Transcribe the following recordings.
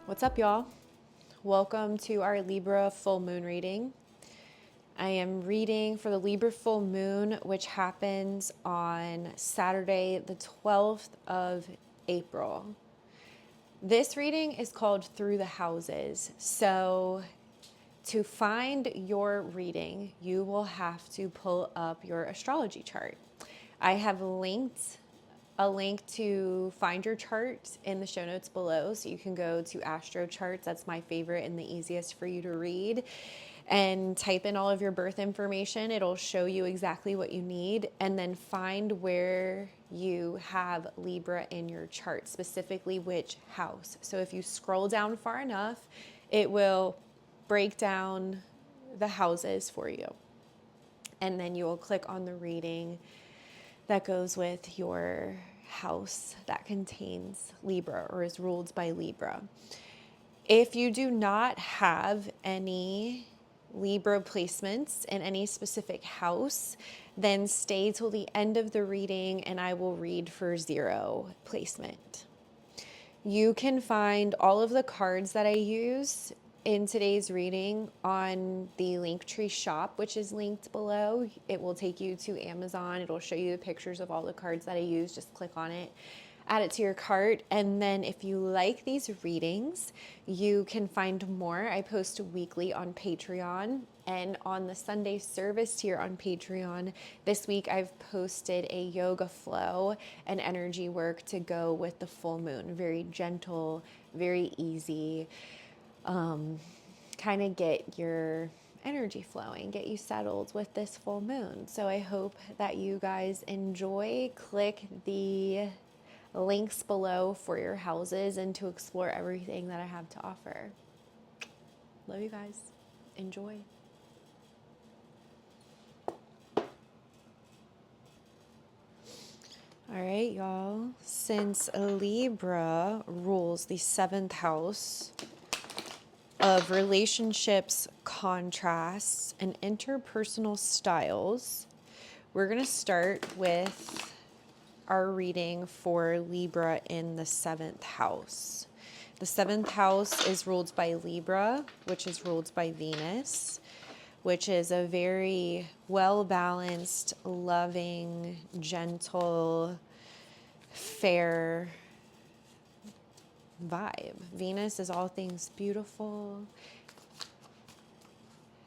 What's up, y'all? Welcome to our Libra full moon reading. I am reading for the Libra full moon, which happens on Saturday, the 12th of April. This reading is called Through the Houses. So to find your reading, you will have to pull up your astrology chart. I have linked a link to find your chart in the show notes below, so you can go to Astro Charts. That's my favorite and the easiest for you to read, and type in all of your birth information. It'll show you exactly what you need, and then find where you have Libra in your chart, specifically which house. So if you scroll down far enough, it will break down the houses for you, and then you will click on the reading that goes with your house that contains Libra or is ruled by Libra. If you do not have any Libra placements in any specific house, then stay till the end of the reading and I will read for 0 placement. You can find all of the cards that I use in today's reading on the Linktree shop, which is linked below. It will take you to Amazon. It'll show you the pictures of all the cards that I use. Just click on it, add it to your cart. And then if you like these readings, you can find more. I post weekly on Patreon and on the Sunday service tier on Patreon. This week I've posted a yoga flow and energy work to go with the full moon. Very gentle, very easy. Kind of get your energy flowing, get you settled with this full moon. So I hope that you guys enjoy. Click the links below for your houses and to explore everything that I have to offer. Love you guys. Enjoy. All right, y'all. Since Libra rules the 7th house of relationships, contrasts, and interpersonal styles, we're going to start with our reading for Libra in the 7th house. The 7th house is ruled by Libra, which is ruled by Venus, which is a very well-balanced, loving, gentle, fair vibe. Venus is all things beautiful,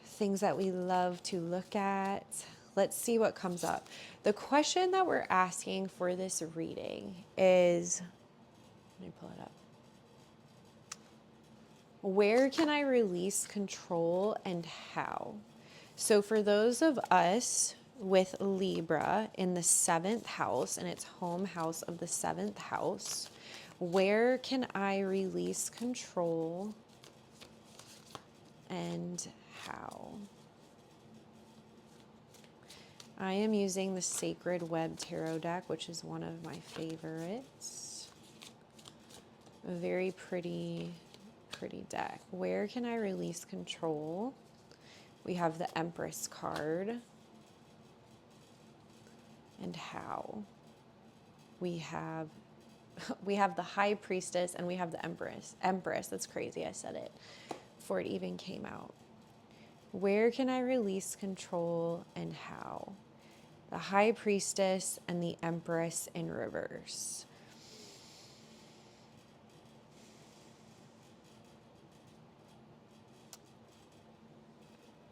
things that we love to look at. Let's see what comes up. The question that we're asking for this reading is, let me pull it up. Where can I release control and how? So for those of us with Libra in the 7th house, and its home house of the 7th house, where can I release control and how? I am using the Sacred Web Tarot deck, which is one of my favorites. A very pretty deck. Where can I release control? We have the Empress card. And how? We have the High Priestess and we have the Empress. That's crazy, I said it before it even came out. Where can I release control and how? The High Priestess and the Empress in reverse.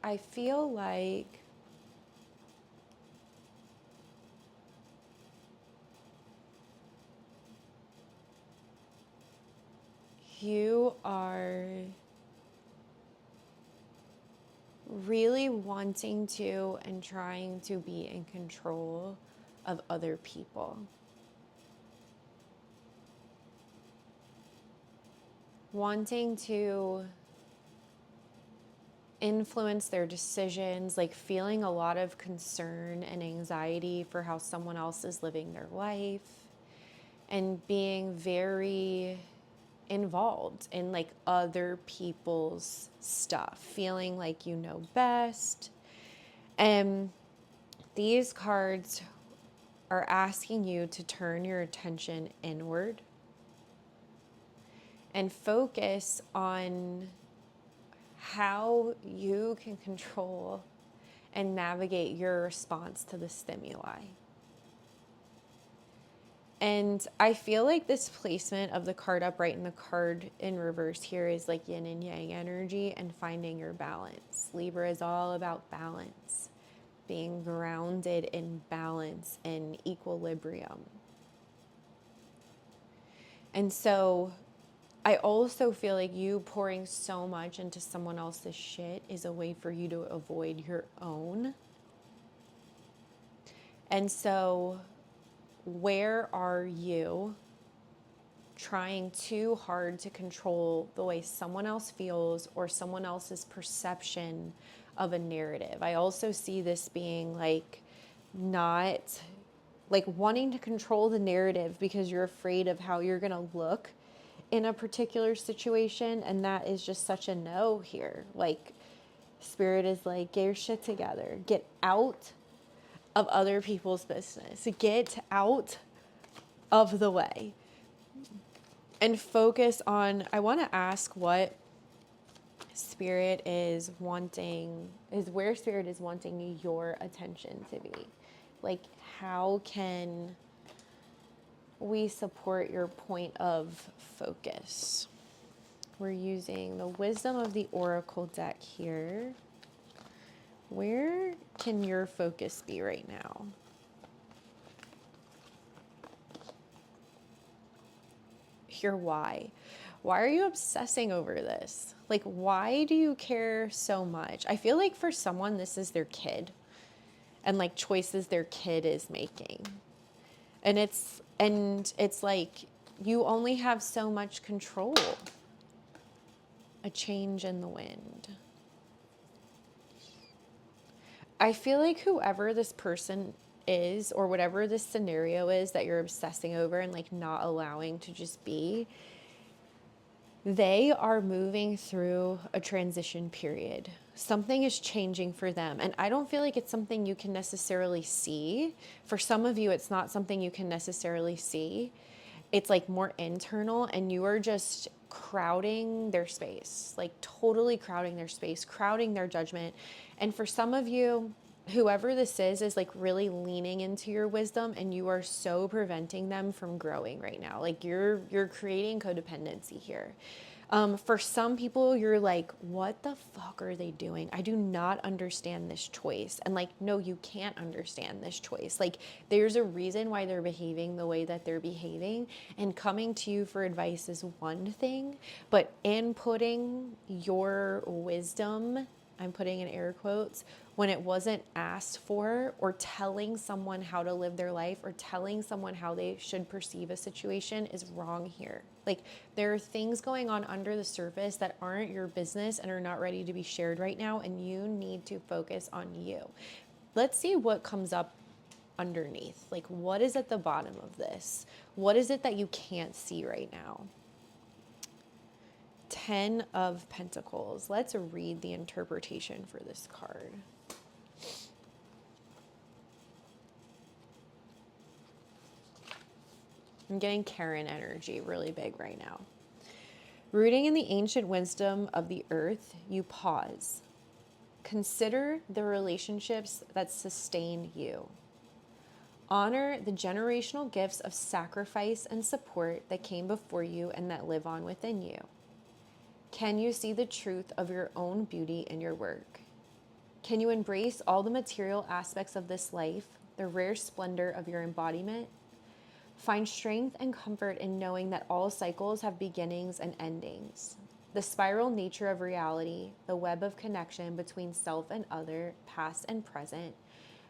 I feel like you are really wanting to and trying to be in control of other people. Wanting to influence their decisions, like feeling a lot of concern and anxiety for how someone else is living their life, and being very involved in like other people's stuff, feeling like you know best. And these cards are asking you to turn your attention inward and focus on how you can control and navigate your response to the stimuli. And I feel like this placement of the card upright and the card in reverse here is like yin and yang energy and finding your balance. Libra is all about balance, being grounded in balance and equilibrium. And so I also feel like you pouring so much into someone else's shit is a way for you to avoid your own. And so where are you trying too hard to control the way someone else feels or someone else's perception of a narrative? I also see this being like not like wanting to control the narrative because you're afraid of how you're going to look in a particular situation. And that is just such a no here. Like, Spirit is like, get your shit together. Get out of other people's business. Get out of the way. And focus on, I want to ask what Spirit is wanting, is where Spirit is wanting your attention to be. Like, how can we support your point of focus? We're using the Wisdom of the Oracle deck here. Where can your focus be right now? Your why. Why are you obsessing over this? Like, why do you care so much? I feel like for someone, this is their kid and like choices their kid is making. And it's like you only have so much control. A change in the wind. I feel like whoever this person is or whatever this scenario is that you're obsessing over and like not allowing to just be, they are moving through a transition period. Something is changing for them. And I don't feel like it's something you can necessarily see. For some of you, it's not something you can necessarily see. It's like more internal, and you are just crowding their space, like totally crowding their space, crowding their judgment. And for some of you, whoever this is like really leaning into your wisdom, and you are so preventing them from growing right now. Like you're creating codependency here. For some people, you're like, what the fuck are they doing? I do not understand this choice. And like, no, you can't understand this choice. Like, there's a reason why they're behaving the way that they're behaving. And coming to you for advice is one thing, but inputting your wisdom, I'm putting in air quotes, when it wasn't asked for, or telling someone how to live their life, or telling someone how they should perceive a situation is wrong here. Like, there are things going on under the surface that aren't your business and are not ready to be shared right now, and you need to focus on you. Let's see what comes up underneath. Like, what is at the bottom of this? What is it that you can't see right now? 10 of Pentacles. Let's read the interpretation for this card. I'm getting Karen energy really big right now. Rooting in the ancient wisdom of the earth, you pause. Consider the relationships that sustain you. Honor the generational gifts of sacrifice and support that came before you and that live on within you. Can you see the truth of your own beauty in your work? Can you embrace all the material aspects of this life, the rare splendor of your embodiment? Find strength and comfort in knowing that all cycles have beginnings and endings. The spiral nature of reality, the web of connection between self and other, past and present,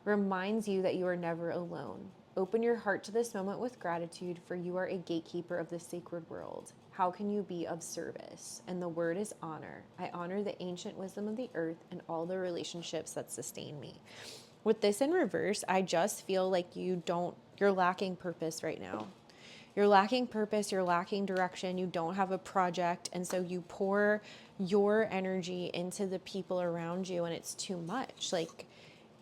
reminds you that you are never alone. Open your heart to this moment with gratitude, for you are a gatekeeper of the sacred world. How can you be of service? And the word is honor. I honor the ancient wisdom of the earth and all the relationships that sustain me. With this in reverse, I just feel like you're lacking purpose right now. You're lacking purpose, you're lacking direction, you don't have a project, and so you pour your energy into the people around you, and it's too much. Like,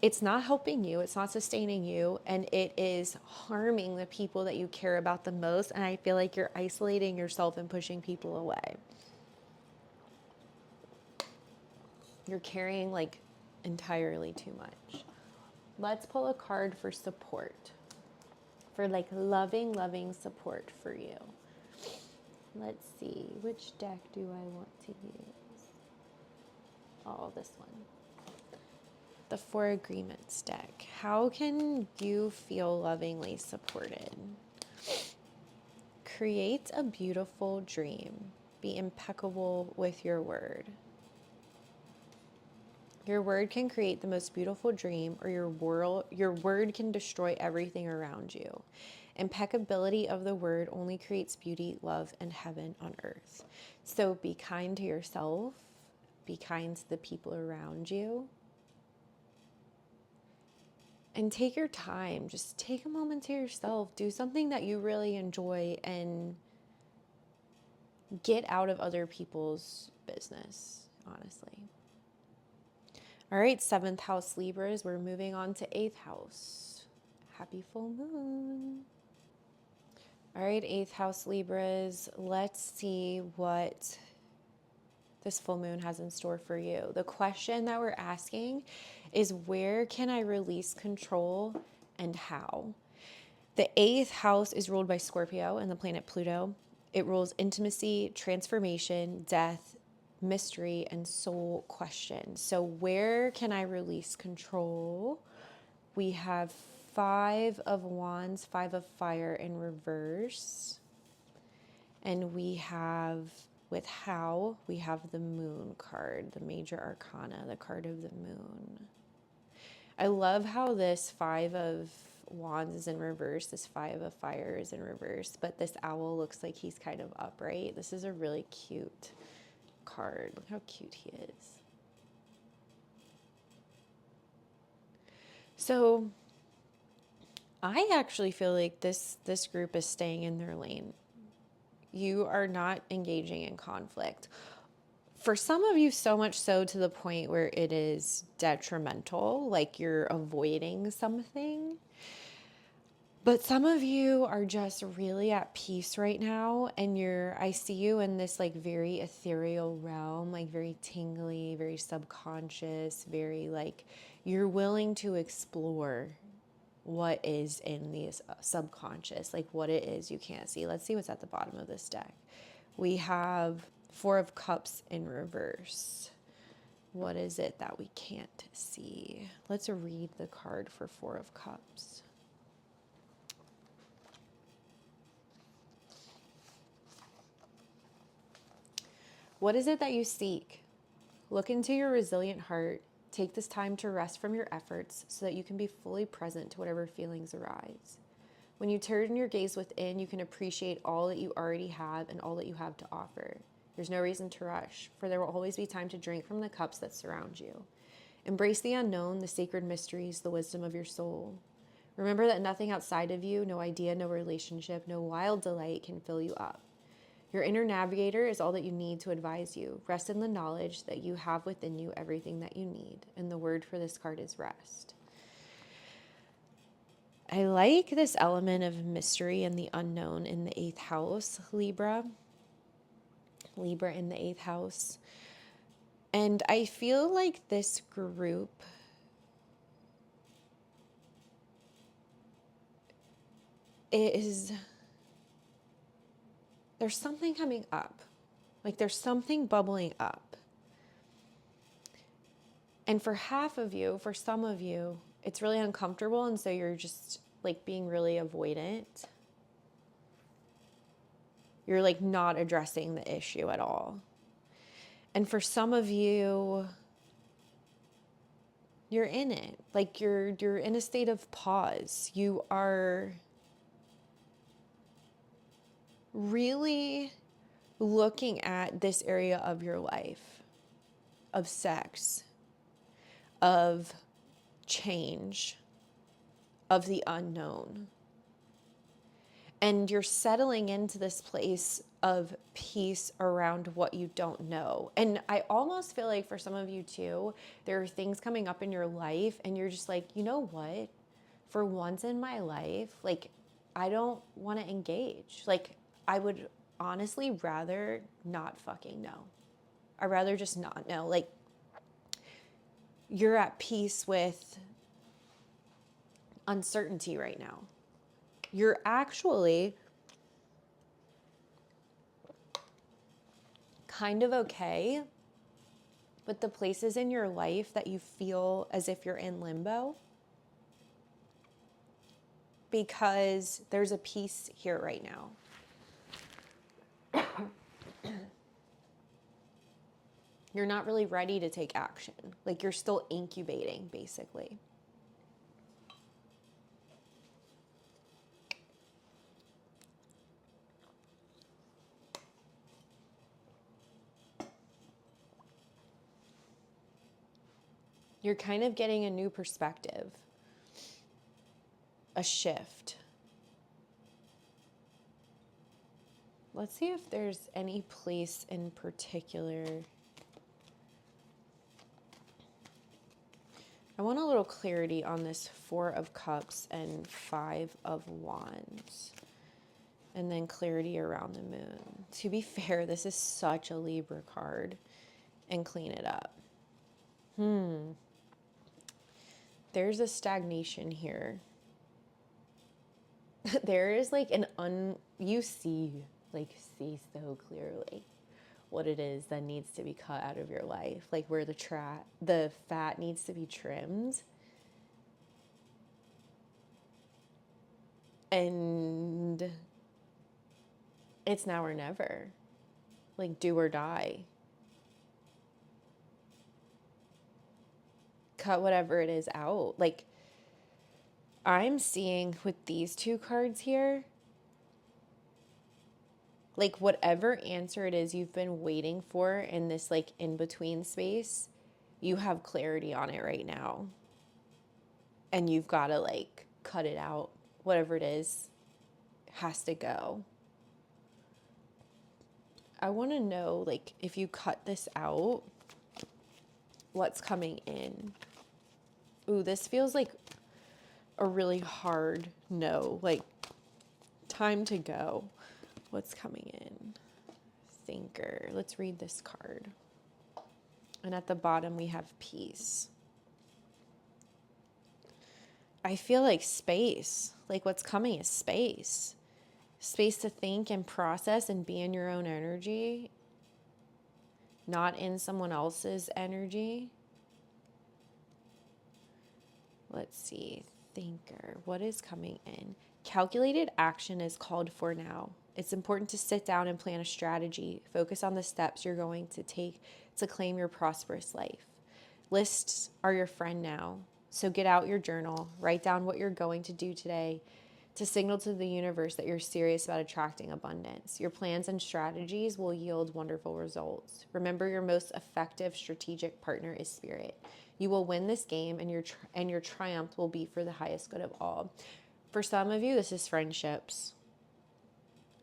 it's not helping you, it's not sustaining you, and it is harming the people that you care about the most. And I feel like you're isolating yourself and pushing people away. You're carrying like entirely too much. Let's pull a card for support, for like loving support for you. Let's see, which deck do I want to use? Oh, this one. The Four Agreements deck. How can you feel lovingly supported? Create a beautiful dream. Be impeccable with your word. Your word can create the most beautiful dream, or your word can destroy everything around you. Impeccability of the word only creates beauty, love, and heaven on earth. So be kind to yourself. Be kind to the people around you. And take your time. Just take a moment to yourself. Do something that you really enjoy and get out of other people's business, honestly. All right, 7th house Libras. We're moving on to 8th house. Happy full moon. All right, 8th house Libras. Let's see what this full moon has in store for you. The question that we're asking is, where can I release control and how? The 8th house is ruled by Scorpio and the planet Pluto. It rules intimacy, transformation, death, mystery, and soul questions. So where can I release control? We have 5 of Wands, 5 of Fire in reverse. And we have, with how, we have the Moon card, the Major Arcana, the card of the Moon. I love how this 5 of Wands is in reverse, this 5 of Fire is in reverse, but this owl looks like he's kind of upright. This is a really cute card. Look how cute he is. So I actually feel like this group is staying in their lane. You are not engaging in conflict. For some of you, so much so to the point where it is detrimental, like you're avoiding something. But some of you are just really at peace right now, and I see you in this like very ethereal realm, like very tingly, very subconscious, very like you're willing to explore what is in the subconscious, like what it is you can't see. Let's see what's at the bottom of this deck. We have 4 of Cups in reverse. What is it that we can't see? Let's read the card for 4 of Cups. What is it that you seek? Look into your resilient heart. Take this time to rest from your efforts so that you can be fully present to whatever feelings arise. When you turn your gaze within, you can appreciate all that you already have and all that you have to offer. There's no reason to rush, for there will always be time to drink from the cups that surround you. Embrace the unknown, the sacred mysteries, the wisdom of your soul. Remember that nothing outside of you, no idea, no relationship, no wild delight can fill you up. Your inner navigator is all that you need to advise you. Rest in the knowledge that you have within you everything that you need. And the word for this card is rest. I like this element of mystery and the unknown in the 8th house, Libra. Libra in the 8th house. And I feel like this group is, there's something coming up. Like there's something bubbling up. And for half of you, for some of you, it's really uncomfortable. And so you're just like being really avoidant. You're like not addressing the issue at all. And for some of you, you're in it. Like you're in a state of pause. You are really looking at this area of your life, of sex, of change, of the unknown. And you're settling into this place of peace around what you don't know. And I almost feel like for some of you too, there are things coming up in your life and you're just like, you know what? For once in my life, like, I don't want to engage. Like, I would honestly rather not fucking know. I'd rather just not know. Like, you're at peace with uncertainty right now. You're actually kind of okay with the places in your life that you feel as if you're in limbo, because there's a peace here right now. You're not really ready to take action. Like, you're still incubating, basically. You're kind of getting a new perspective, a shift. Let's see if there's any place in particular. I want a little clarity on this 4 of Cups and 5 of Wands. And then clarity around the moon. To be fair, this is such a Libra card. And clean it up. There's a stagnation here. There is like you see so clearly what it is that needs to be cut out of your life. Like where the fat needs to be trimmed. And it's now or never. Like, do or die. Cut whatever it is out. Like, I'm seeing with these 2 cards here, like whatever answer it is you've been waiting for in this like in-between space, you have clarity on it right now. And you've got to like cut it out. Whatever it is has to go. I want to know, like, if you cut this out, what's coming in? Ooh, this feels like a really hard no. Like, time to go. What's coming in? Thinker. Let's read this card. And at the bottom, we have peace. I feel like space. Like, what's coming is space. Space to think and process and be in your own energy, not in someone else's energy. Let's see. Thinker. What is coming in? Calculated action is called for now. It's important to sit down and plan a strategy. Focus on the steps you're going to take to claim your prosperous life. Lists are your friend now. So get out your journal. Write down what you're going to do today to signal to the universe that you're serious about attracting abundance. Your plans and strategies will yield wonderful results. Remember, your most effective strategic partner is spirit. You will win this game, and your triumph will be for the highest good of all. For some of you, this is friendships.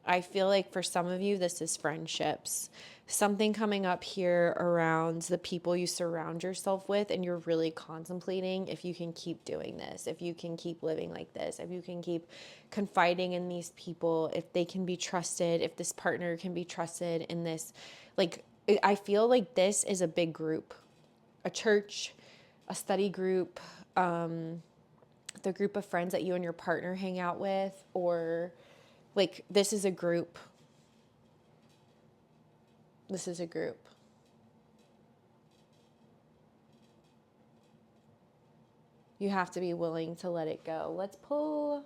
I feel like for some of you, this is friendships. Something coming up here around the people you surround yourself with, and you're really contemplating if you can keep doing this, if you can keep living like this, if you can keep confiding in these people, if they can be trusted, if this partner can be trusted in this. Like, I feel like this is a big group, a church, a study group, the group of friends that you and your partner hang out with, or like, this is a group. This is a group. You have to be willing to let it go. Let's pull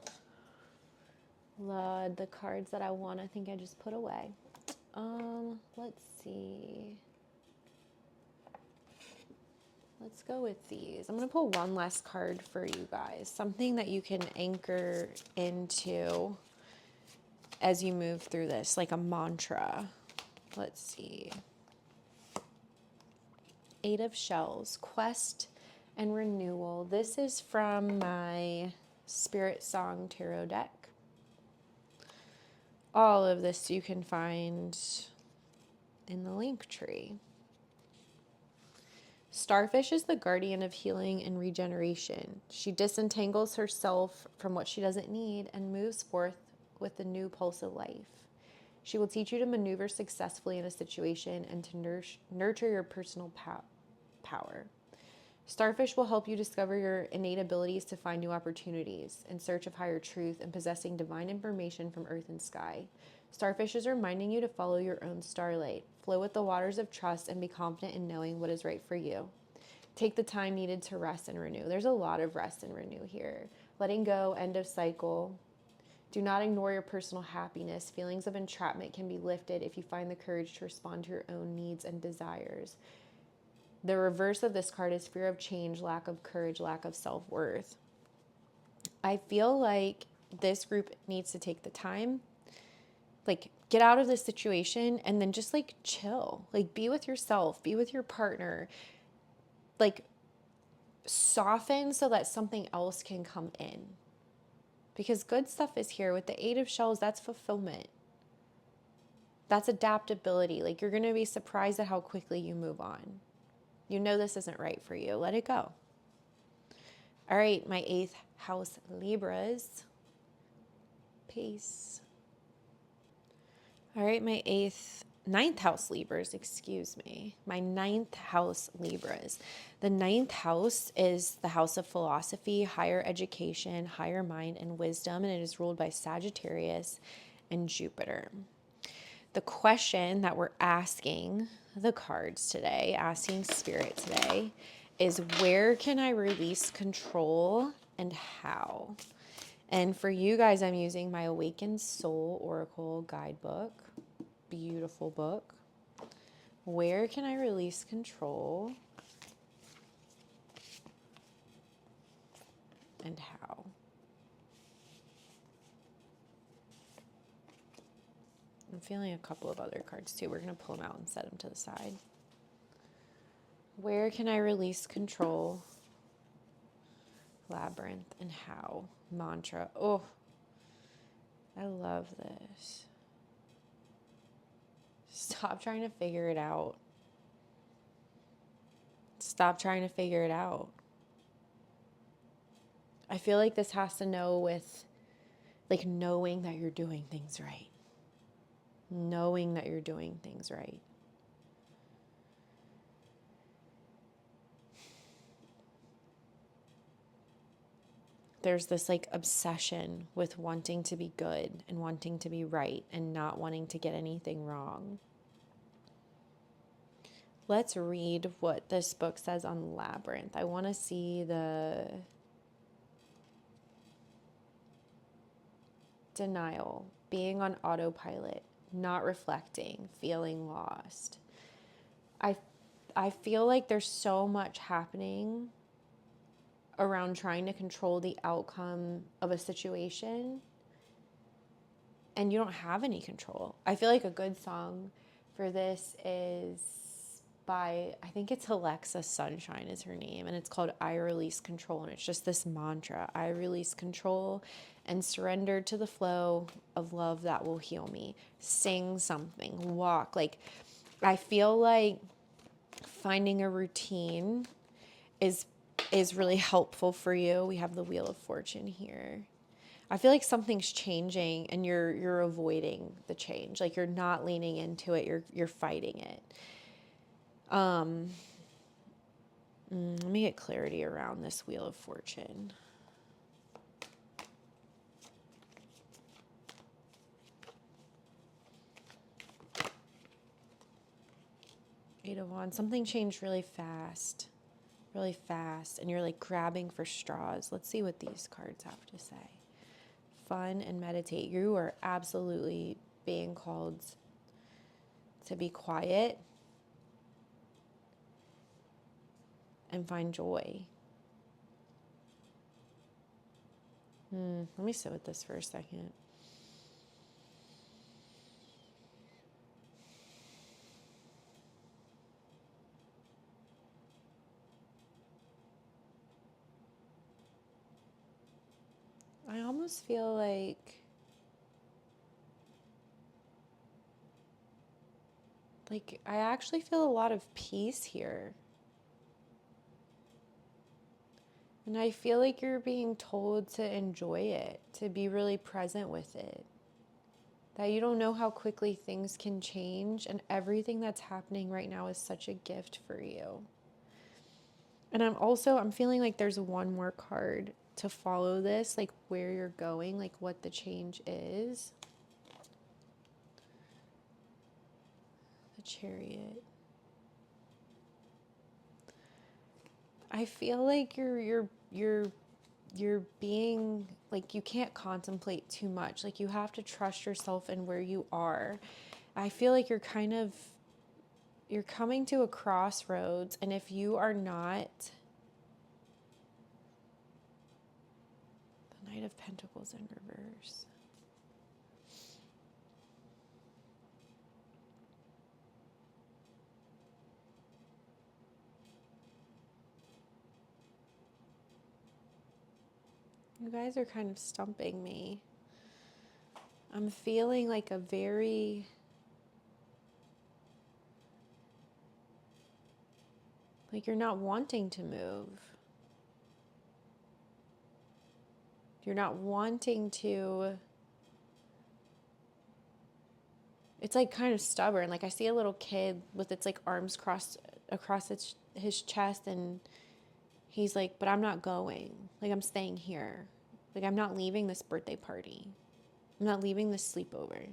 the cards that I want. I think I just put away. Let's see. Let's go with these. I'm going to pull one last card for you guys. Something that you can anchor into as you move through this, like a mantra. Let's see. 8 of Shells, quest and renewal. This is from my Spirit Song Tarot deck. All of this you can find in the link tree. Starfish is the guardian of healing and regeneration. She disentangles herself from what she doesn't need and moves forth with a new pulse of life. She will teach you to maneuver successfully in a situation and to nurture your personal power. Starfish will help you discover your innate abilities to find new opportunities, in search of higher truth and possessing divine information from earth and sky. Starfish is reminding you to follow your own starlight, flow with the waters of trust, and be confident in knowing what is right for you. Take the time needed to rest and renew. There's a lot of rest and renew here. Letting go, end of cycle. Do not ignore your personal happiness. Feelings of entrapment can be lifted if you find the courage to respond to your own needs and desires. The reverse of this card is fear of change, lack of courage, lack of self-worth. I feel like this group needs to take the time, like get out of this situation and then just like chill, like be with yourself, be with your partner, like soften so that something else can come in. Because good stuff is here. With the Eight of Shells, that's fulfillment. That's adaptability. Like you're going to be surprised at how quickly you move on. You know this isn't right for you. Let it go. All right, my 8th house Libras. Peace. All right, my ninth house Libras, excuse me. My 9th house Libras. The 9th house is the house of philosophy, higher education, higher mind, and wisdom, and it is ruled by Sagittarius and Jupiter. The question that we're asking the cards today, asking Spirit today, is where can I release control and how? And for you guys, I'm using my Awakened Soul Oracle Guidebook. Beautiful book. Where can I release control and how? I'm feeling a couple of other cards too. We're going to pull them out and set them to the side. Where can I release control? Labyrinth and how? Mantra. Oh, I love this. Stop trying to figure it out. Stop trying to figure it out. I feel like this has to know with like knowing that you're doing things right. Knowing that you're doing things right. There's this like obsession with wanting to be good and wanting to be right and not wanting to get anything wrong. Let's read what this book says on Labyrinth. I want to see the denial, being on autopilot, not reflecting, feeling lost. I feel like there's so much happening around trying to control the outcome of a situation, and you don't have any control. I feel like a good song for this is by, I think it's Alexa Sunshine is her name, and it's called I Release Control, and it's just this mantra: I release control and surrender to the flow of love that will heal me. Sing something, walk. Like, I feel like finding a routine is really helpful for you. We have the Wheel of Fortune here. I feel like something's changing and you're avoiding the change. Like you're not leaning into it, you're fighting it. Let me get clarity around this Wheel of Fortune. Eight of Wands. Something changed really fast, and you're like grabbing for straws. Let's see what these cards have to say. Fun and meditate. You are absolutely being called to be quiet and find joy. Let me sit with this for a second. I almost feel like Like, I actually feel a lot of peace here. And I feel like you're being told to enjoy it, to be really present with it. That you don't know how quickly things can change, and everything that's happening right now is such a gift for you. And I'm feeling like there's one more card to follow this, like where you're going, like what the change is. The Chariot. I feel like you're being like, you can't contemplate too much. Like, you have to trust yourself and where you are. I feel like you're coming to a crossroads, and if you are not, the Knight of Pentacles in reverse. You guys are kind of stumping me. I'm feeling like like you're not wanting to move. You're not wanting to. It's like kind of stubborn. Like, I see a little kid with its like arms crossed across his chest, and he's like, but I'm not going. Like, I'm staying here. Like, I'm not leaving this birthday party. I'm not leaving this sleepover.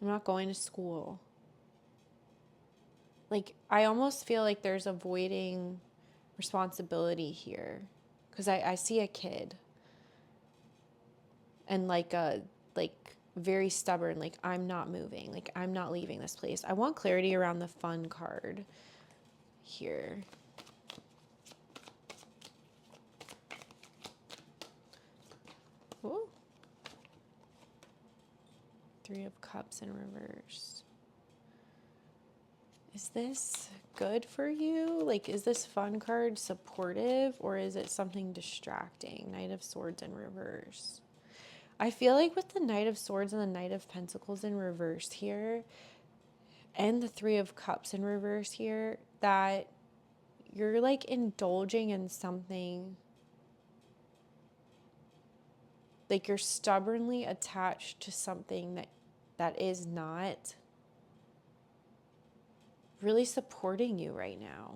I'm not going to school. Like, I almost feel like there's avoiding responsibility here. Because I see a kid. And like very stubborn, like, I'm not moving. Like, I'm not leaving this place. I want clarity around the fun card here. Ooh. Three of Cups in reverse. Is this good for you? Like, is this fun card supportive, or is it something distracting? Knight of Swords in reverse. I feel like with the Knight of Swords and the Knight of Pentacles in reverse here, and the Three of Cups in reverse here, that you're like indulging in something. Like, you're stubbornly attached to something that is not really supporting you right now.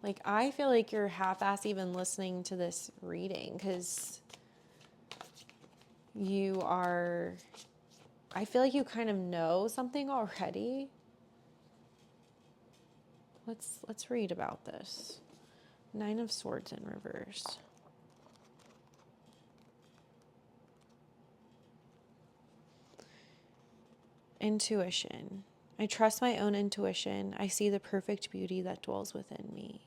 Like, I feel like you're half-ass even listening to this reading, because I feel like you kind of know something already. Let's read about this. Nine of Swords in reverse. Intuition. I trust my own intuition. I see the perfect beauty that dwells within me.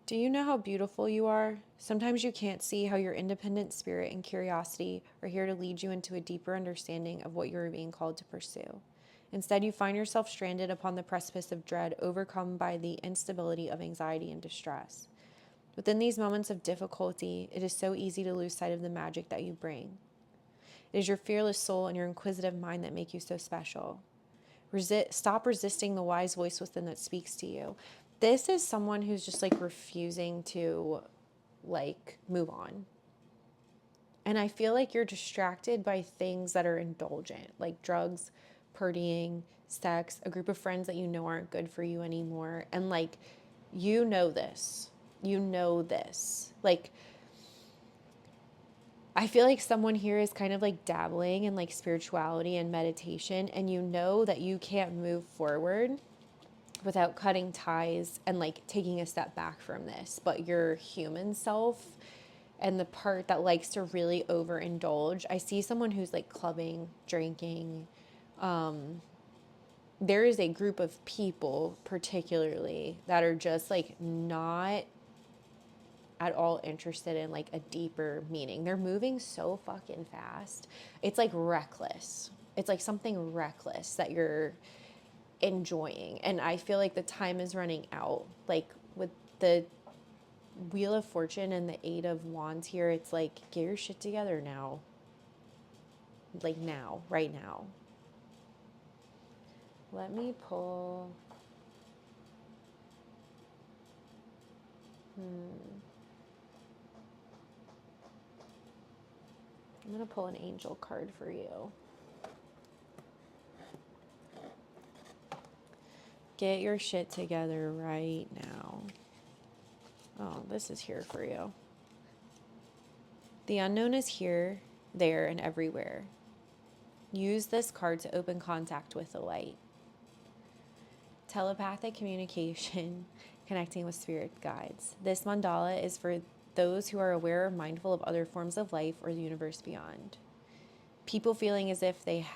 Do you know how beautiful you are? Sometimes you can't see how your independent spirit and curiosity are here to lead you into a deeper understanding of what you are being called to pursue. Instead, you find yourself stranded upon the precipice of dread, overcome by the instability of anxiety and distress. Within these moments of difficulty, it is so easy to lose sight of the magic that you bring. It is your fearless soul and your inquisitive mind that make you so special. Stop resisting the wise voice within that speaks to you. This is someone who's just like refusing to like move on. And I feel like you're distracted by things that are indulgent, like drugs, partying, sex, a group of friends that you know aren't good for you anymore. And like, you know this. You know this. Like, I feel like someone here is kind of like dabbling in like spirituality and meditation, and you know that you can't move forward without cutting ties and like taking a step back from this. But your human self and the part that likes to really overindulge, I see someone who's like clubbing, drinking. There is a group of people particularly that are just like not at all interested in like a deeper meaning. They're moving so fucking fast. It's like reckless. It's like something reckless that you're enjoying. And I feel like the time is running out. Like with the Wheel of Fortune and the Eight of Wands here, it's like, get your shit together now. Like now, right now. Let me pull. I'm going to pull an angel card for you. Get your shit together right now. Oh, this is here for you. The unknown is here, there, and everywhere. Use this card to open contact with the light. Telepathic communication, connecting with spirit guides. This mandala is for those who are aware or mindful of other forms of life or the universe beyond. People feeling as if they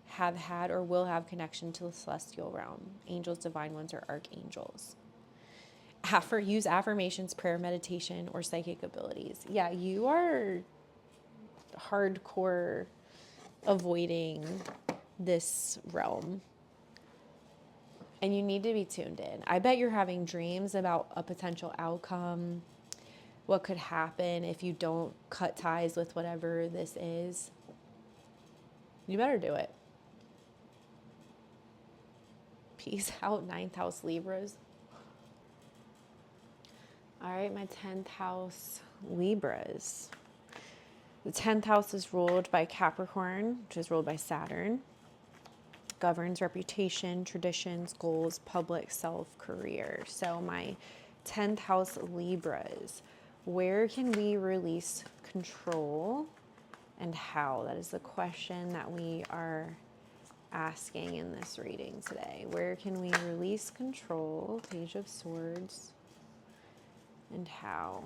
have had or will have connection to the celestial realm, angels, divine ones, or archangels. Use affirmations, prayer, meditation, or psychic abilities. Yeah, you are hardcore avoiding this realm. And you need to be tuned in. I bet you're having dreams about a potential outcome, what could happen if you don't cut ties with whatever this is. You better do it. Peace out, 9th house Libras. All right, my 10th house Libras. The 10th house is ruled by Capricorn, which is ruled by Saturn. Governs reputation, traditions, goals, public self, career. So my 10th house Libras, where can we release control and how? That is the question that we are asking in this reading today. Where can we release control? Page of Swords. And how?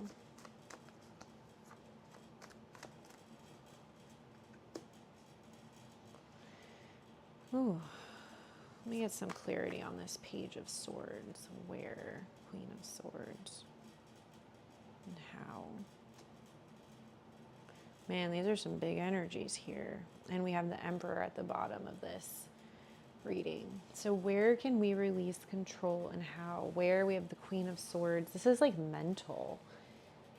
Ooh, let me get some clarity on this Page of Swords. Where? Queen of Swords. And how? Man, these are some big energies here. And we have the Emperor at the bottom of this reading. So where can we release control and how? Where? We have the Queen of Swords. This is like mental.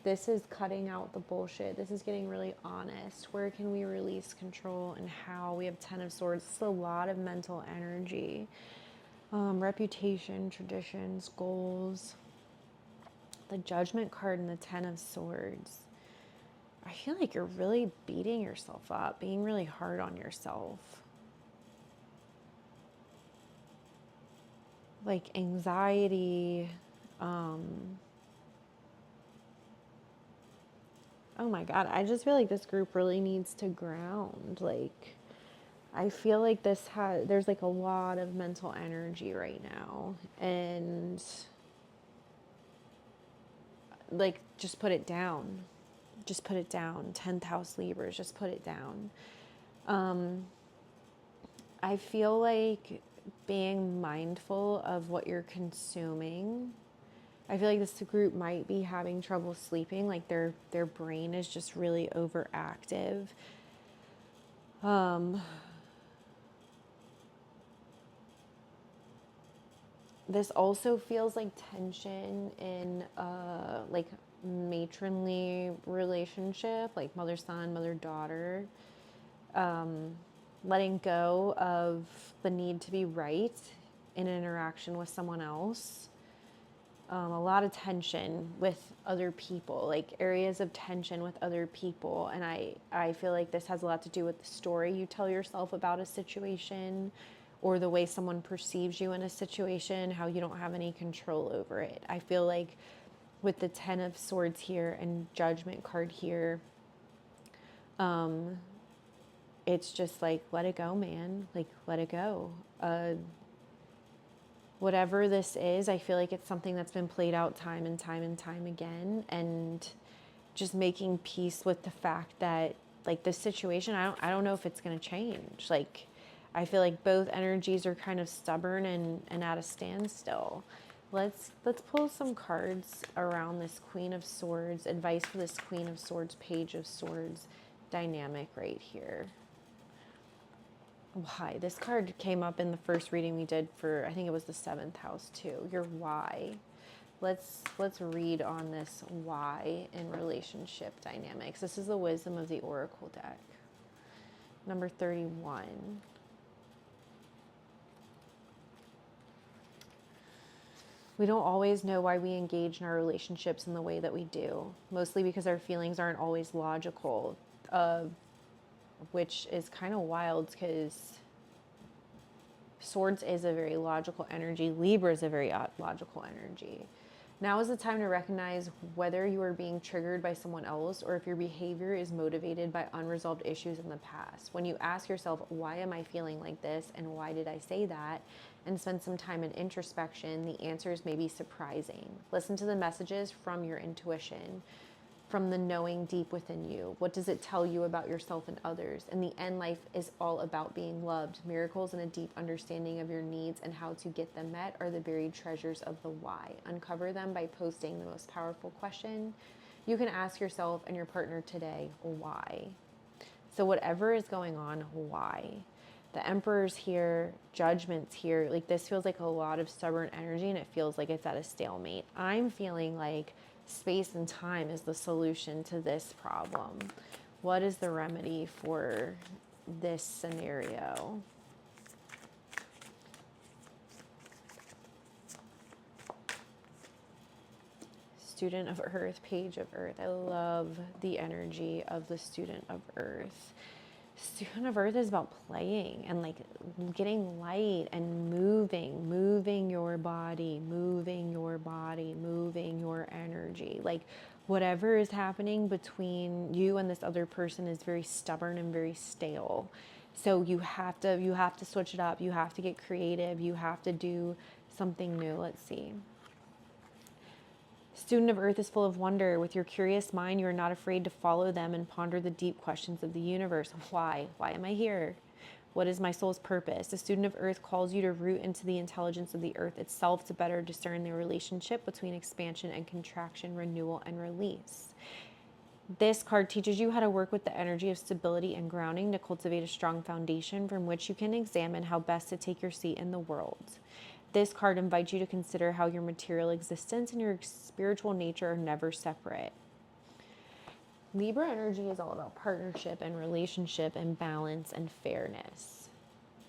This is cutting out the bullshit. This is getting really honest. Where can we release control and how? We have 10 of Swords. This is a lot of mental energy. Reputation, traditions, goals. The Judgment card and the 10 of Swords. I feel like you're really beating yourself up, being really hard on yourself. Like anxiety. Oh my God, I just feel like this group really needs to ground. Like, I feel like there's like a lot of mental energy right now. And like, just put it down. Just put it down. 10th house Libras, just put it down. I feel like being mindful of what you're consuming. I feel like this group might be having trouble sleeping, like their brain is just really overactive. This also feels like tension in like matronly relationship, like mother-son, mother-daughter. Letting go of the need to be right in an interaction with someone else. A lot of tension with other people, like areas of tension with other people. And I feel like this has a lot to do with the story you tell yourself about a situation or the way someone perceives you in a situation, how you don't have any control over it. I feel like with the 10 of Swords here and Judgment card here, it's just like, let it go, man. Like, let it go. Whatever this is, I feel like it's something that's been played out time and time and time again. And just making peace with the fact that, like, this situation, I don't know if it's going to change. Like, I feel like both energies are kind of stubborn and at a standstill. Let's pull some cards around this Queen of Swords, advice for this Queen of Swords, Page of Swords dynamic right here. Why? This card came up in the first reading we did for, I think it was the 7th house too. Your why. Let's read on this why in relationship dynamics. This is the Wisdom of the Oracle deck. Number 31. We don't always know why we engage in our relationships in the way that we do, mostly because our feelings aren't always logical, which is kind of wild because Swords is a very logical energy. Libra is a very logical energy. Now is the time to recognize whether you are being triggered by someone else or if your behavior is motivated by unresolved issues in the past. When you ask yourself, why am I feeling like this and why did I say that? And spend some time in introspection, the answers may be surprising. Listen to the messages from your intuition, from the knowing deep within you. What does it tell you about yourself and others? In the end, life is all about being loved. Miracles and a deep understanding of your needs and how to get them met are the buried treasures of the why. Uncover them by posting the most powerful question you can ask yourself and your partner today, why? So whatever is going on, why? The Emperor's here, Judgment's here. Like, this feels like a lot of stubborn energy and it feels like it's at a stalemate. I'm feeling like space and time is the solution to this problem. What is the remedy for this scenario? Student of Earth, Page of Earth. I love the energy of the Student of Earth. Student of Earth is about playing and like getting light and moving your body, moving your energy. Like, whatever is happening between you and this other person is very stubborn and very stale. So you have to switch it up. You have to get creative. You have to do something new. Let's see. Student of Earth is full of wonder. With your curious mind, you are not afraid to follow them and ponder the deep questions of the universe. Why? Why am I here? What is my soul's purpose? The Student of Earth calls you to root into the intelligence of the earth itself to better discern the relationship between expansion and contraction, renewal and release. This card teaches you how to work with the energy of stability and grounding to cultivate a strong foundation from which you can examine how best to take your seat in the world. This card invites you to consider how your material existence and your spiritual nature are never separate. Libra energy is all about partnership and relationship and balance and fairness.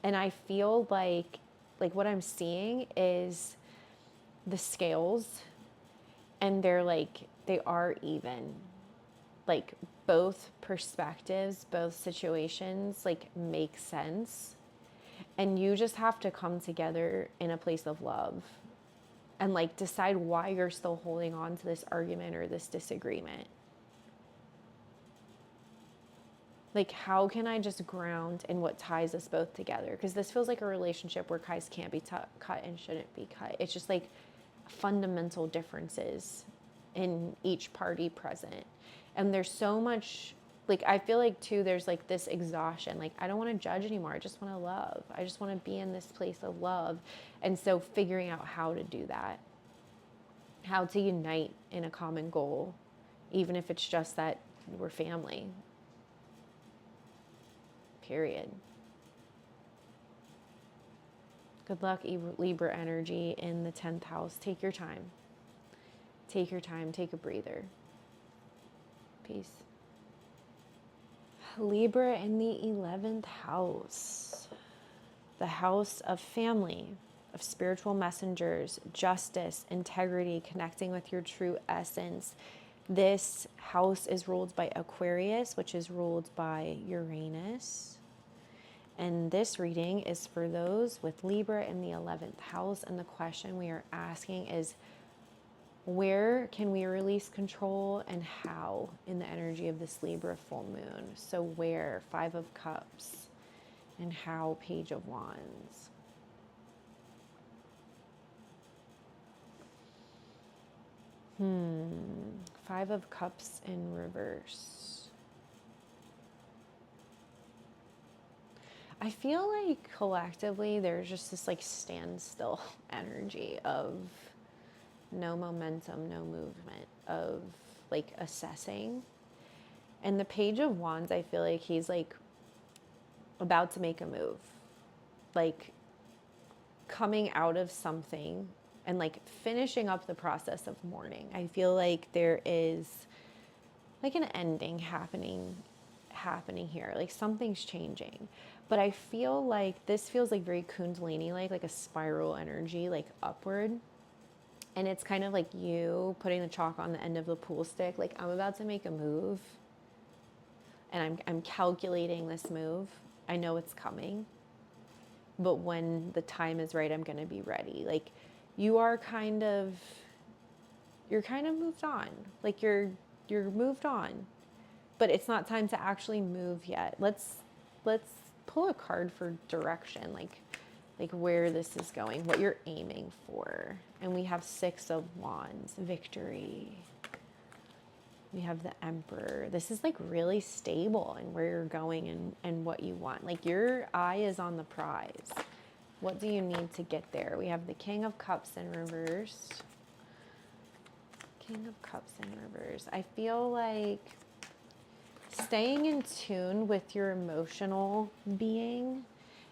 And I feel like what I'm seeing is the scales, and they are even. Like, both perspectives, both situations make sense. And you just have to come together in a place of love and decide why you're still holding on to this argument or this disagreement. How can I just ground in what ties us both together? Because this feels like a relationship where ties can't be cut and shouldn't be cut. It's just fundamental differences in each party present. And there's so much, I feel too, there's this exhaustion. I don't want to judge anymore. I just want to love. I just want to be in this place of love. And so figuring out how to do that, how to unite in a common goal, even if it's just that we're family. Period. Good luck, Libra energy in the 10th house. Take your time. Take your time. Take a breather. Peace. Libra in the 11th house. The house of family, of spiritual messengers, justice, integrity, connecting with your true essence. This house is ruled by Aquarius, which is ruled by Uranus. And this reading is for those with Libra in the 11th house. And the question we are asking is, where can we release control and how in the energy of this Libra full moon? So where? 5 of Cups. And how? Page of Wands. Five of Cups in reverse. I feel collectively there's just this standstill energy of no momentum, no movement of like assessing. And the Page of Wands, I feel like he's like about to make a move, like coming out of something and like finishing up the process of mourning. I feel like there is like an ending happening here, like something's changing. But I feel like this feels like very Kundalini, like a spiral energy, like upward. And it's kind of like you putting the chalk on the end of the pool stick. Like, I'm about to make a move and I'm calculating this move. I know it's coming, but when the time is right, I'm going to be ready. Like, you're kind of moved on. Like, you're moved on, but it's not time to actually move yet. Let's pull a card for direction, like where this is going, what you're aiming for. And we have Six of Wands, victory. We have the Emperor. This is like really stable in where you're going and what you want. Like, your eye is on the prize. What do you need to get there? We have the King of Cups in reverse. King of Cups in reverse. I feel like staying in tune with your emotional being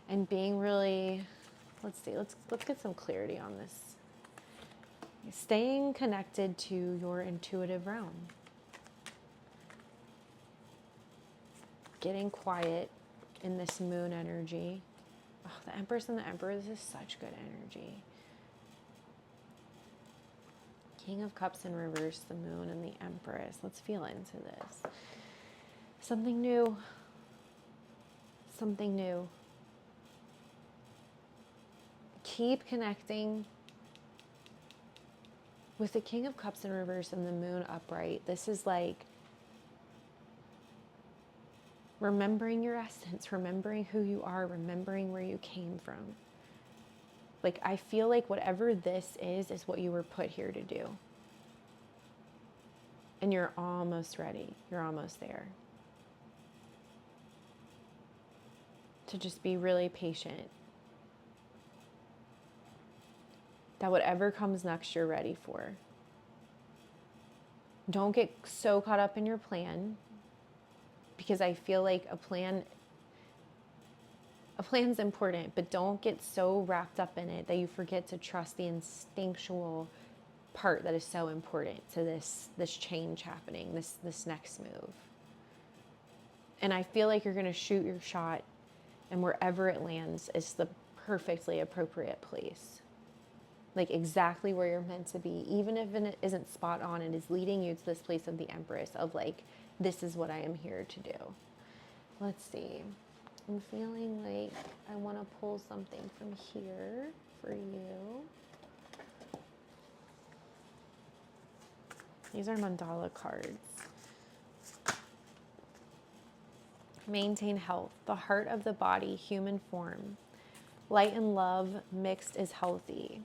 and being really, let's get some clarity on this. Staying connected to your intuitive realm. Getting quiet in this moon energy. Oh, the Empress and the Emperor, this is such good energy. King of Cups in reverse, the moon and the Empress. Let's feel into this. Something new. Something new. Keep connecting with the King of Cups in reverse and the moon upright. This is like remembering your essence, remembering who you are, remembering where you came from. Like, I feel like whatever this is what you were put here to do. And you're almost ready. You're almost there. To just be really patient. That whatever comes next, you're ready for. Don't get so caught up in your plan, because I feel like a plan's important, but don't get so wrapped up in it that you forget to trust the instinctual part that is so important to this change happening, this next move. And I feel like you're going to shoot your shot, and wherever it lands is the perfectly appropriate place. Like, exactly where you're meant to be. Even if it isn't spot on, it is leading you to this place of the Empress, of like, this is what I am here to do. Let's see. I'm feeling like I want to pull something from here for you. These are mandala cards. Maintain health. The heart of the body, human form. Light and love mixed is healthy.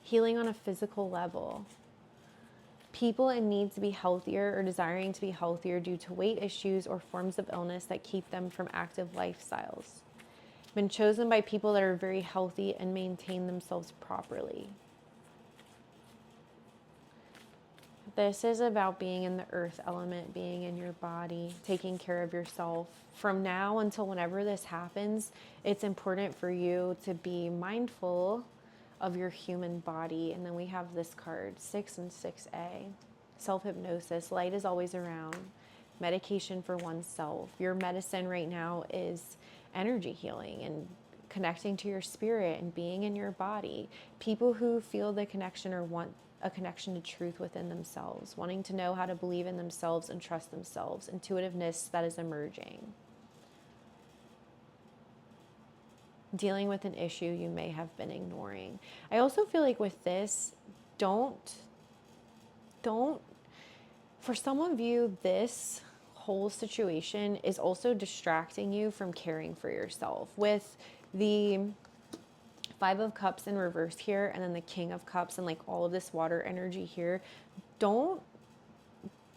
Healing on a physical level. People in need to be healthier or desiring to be healthier due to weight issues or forms of illness that keep them from active lifestyles. Been chosen by people that are very healthy and maintain themselves properly. This is about being in the earth element, being in your body, taking care of yourself. From now until whenever this happens, it's important for you to be mindful of your human body. And then we have this card, 6 and 6A, self-hypnosis. Light is always around. Medication for oneself. Your medicine right now is energy healing and connecting to your spirit and being in your body. People who feel the connection or want a connection to truth within themselves, wanting to know how to believe in themselves and trust themselves. Intuitiveness that is emerging. Dealing with an issue you may have been ignoring. I also feel like with this, don't, for some of you, this whole situation is also distracting you from caring for yourself. With the 5 of Cups in reverse here, and then the King of Cups and like all of this water energy here, don't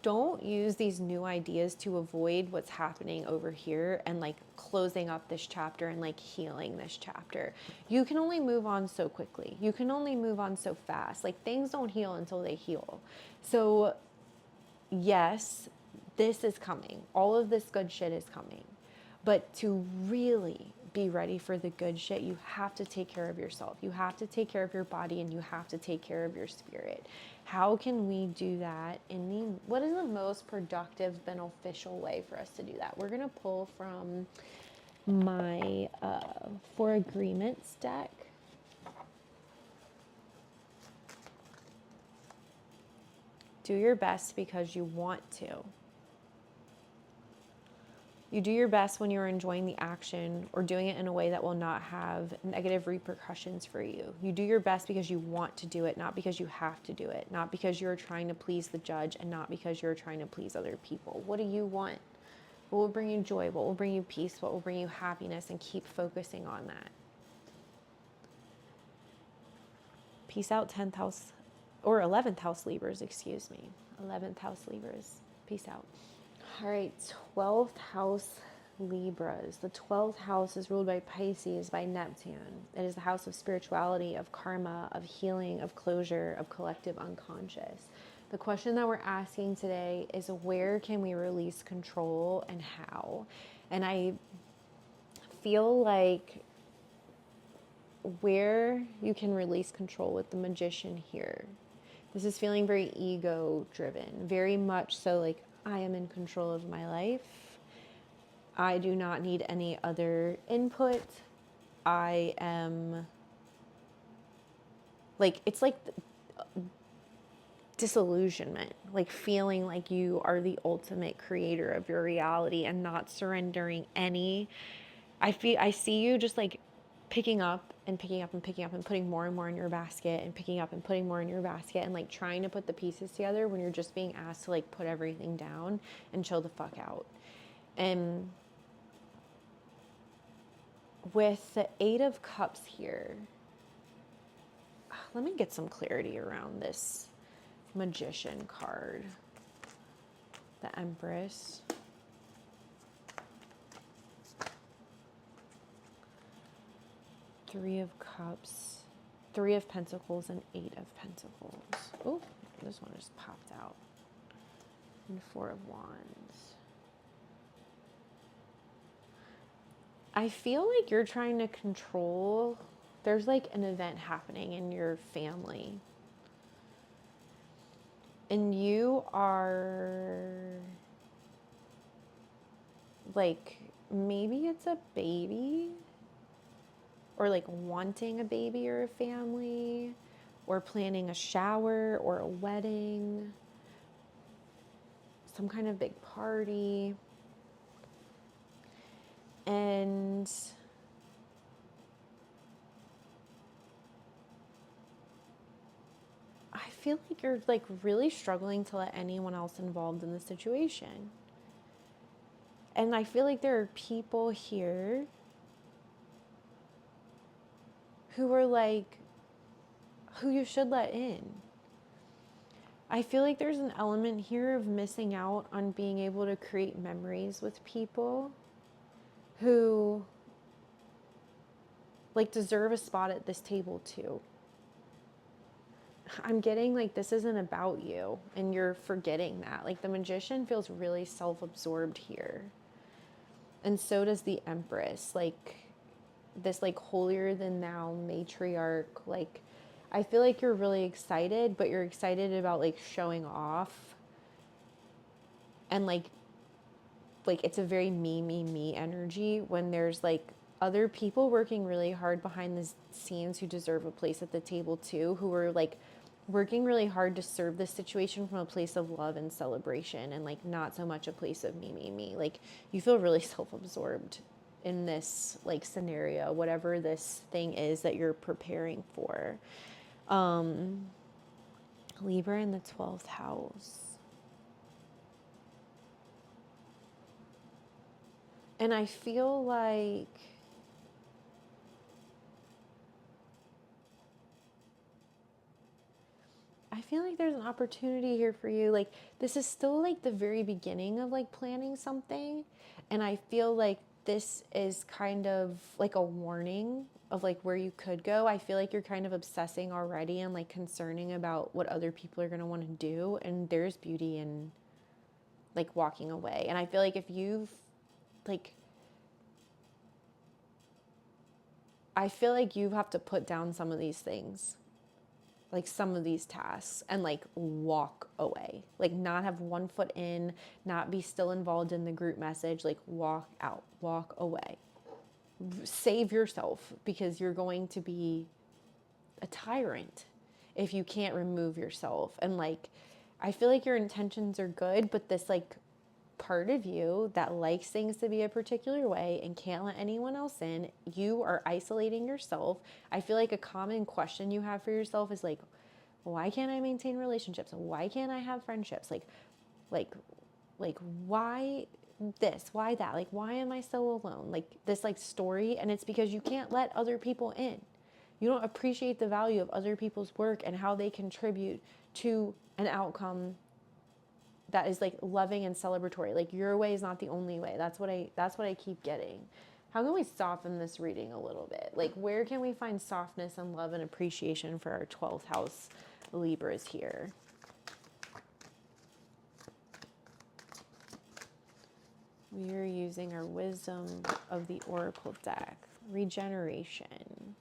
don't use these new ideas to avoid what's happening over here and like closing up this chapter and like healing this chapter. You can only move on so quickly. You can only move on so fast. Like things don't heal until they heal. So yes, this is coming. All of this good shit is coming. But to really be ready for the good shit, you have to take care of yourself. You have to take care of your body, and you have to take care of your spirit. How can we do that what is the most productive, beneficial way for us to do that? We're going to pull from my For Agreements deck. Do your best because you want to. You do your best when you're enjoying the action or doing it in a way that will not have negative repercussions for you. You do your best because you want to do it, not because you have to do it, not because you're trying to please the judge, and not because you're trying to please other people. What do you want? What will bring you joy? What will bring you peace? What will bring you happiness? And keep focusing on that. Peace out, 10th house, or 11th house Libras, excuse me. 11th house Libras. Peace out. All right, 12th house Libras. The 12th house is ruled by Pisces, by Neptune. It is the house of spirituality, of karma, of healing, of closure, of collective unconscious. The question that we're asking today is, where can we release control and how? And I feel like where you can release control with the Magician here. This is feeling very ego driven, very much so like, I am in control of my life. I do not need any other input. I am like, it's like disillusionment, like feeling like you are the ultimate creator of your reality and not surrendering any. I see you just like picking up and picking up and picking up and putting more and more in your basket and picking up and putting more in your basket and like trying to put the pieces together when you're just being asked to like put everything down and chill the fuck out. And with the 8 of Cups here, let me get some clarity around this Magician card. The Empress. Three of Cups, 3 of Pentacles, and 8 of Pentacles. Oh, this one just popped out. And 4 of Wands. I feel like you're trying to control. There's like an event happening in your family. And you are like, maybe it's a baby, or like wanting a baby or a family, or planning a shower or a wedding, some kind of big party. And I feel like you're like really struggling to let anyone else involved in the situation. And I feel like there are people here who are like, who you should let in. I feel like there's an element here of missing out on being able to create memories with people who like deserve a spot at this table too. I'm getting like this isn't about you, and you're forgetting that. Like the Magician feels really self-absorbed here. And so does the Empress. Like this like holier than thou matriarch. Like I feel like you're really excited, but you're excited about like showing off. And like it's a very me energy when there's like other people working really hard behind the scenes who deserve a place at the table too, who are like working really hard to serve this situation from a place of love and celebration, and like not so much a place of me. Like you feel really self-absorbed in this like scenario, whatever this thing is that you're preparing for. Libra in the 12th house. And I feel like I feel like there's an opportunity here for you. Like, this is still like the very beginning of like planning something. And I feel like this is kind of like a warning of like where you could go. I feel like you're kind of obsessing already and like concerning about what other people are going to want to do. And there's beauty in like walking away. And I feel like if you've like, I feel like you have to put down some of these things, like some of these tasks, and like walk away, like not have one foot in, not be still involved in the group message, like walk out, walk away, save yourself, because you're going to be a tyrant if you can't remove yourself. And like, I feel like your intentions are good, but this like part of you that likes things to be a particular way and can't let anyone else in, you are isolating yourself. I feel like a common question you have for yourself is like, why can't I maintain relationships? Why can't I have friendships? Like, why this? Why that? Like, why am I so alone? Like this like story, and it's because you can't let other people in. You don't appreciate the value of other people's work and how they contribute to an outcome that is like loving and celebratory. Like your way is not the only way. That's what I keep getting. How can we soften this reading a little bit? Like where can we find softness and love and appreciation for our 12th house Libras here? We are using our wisdom of the Oracle deck. Regeneration.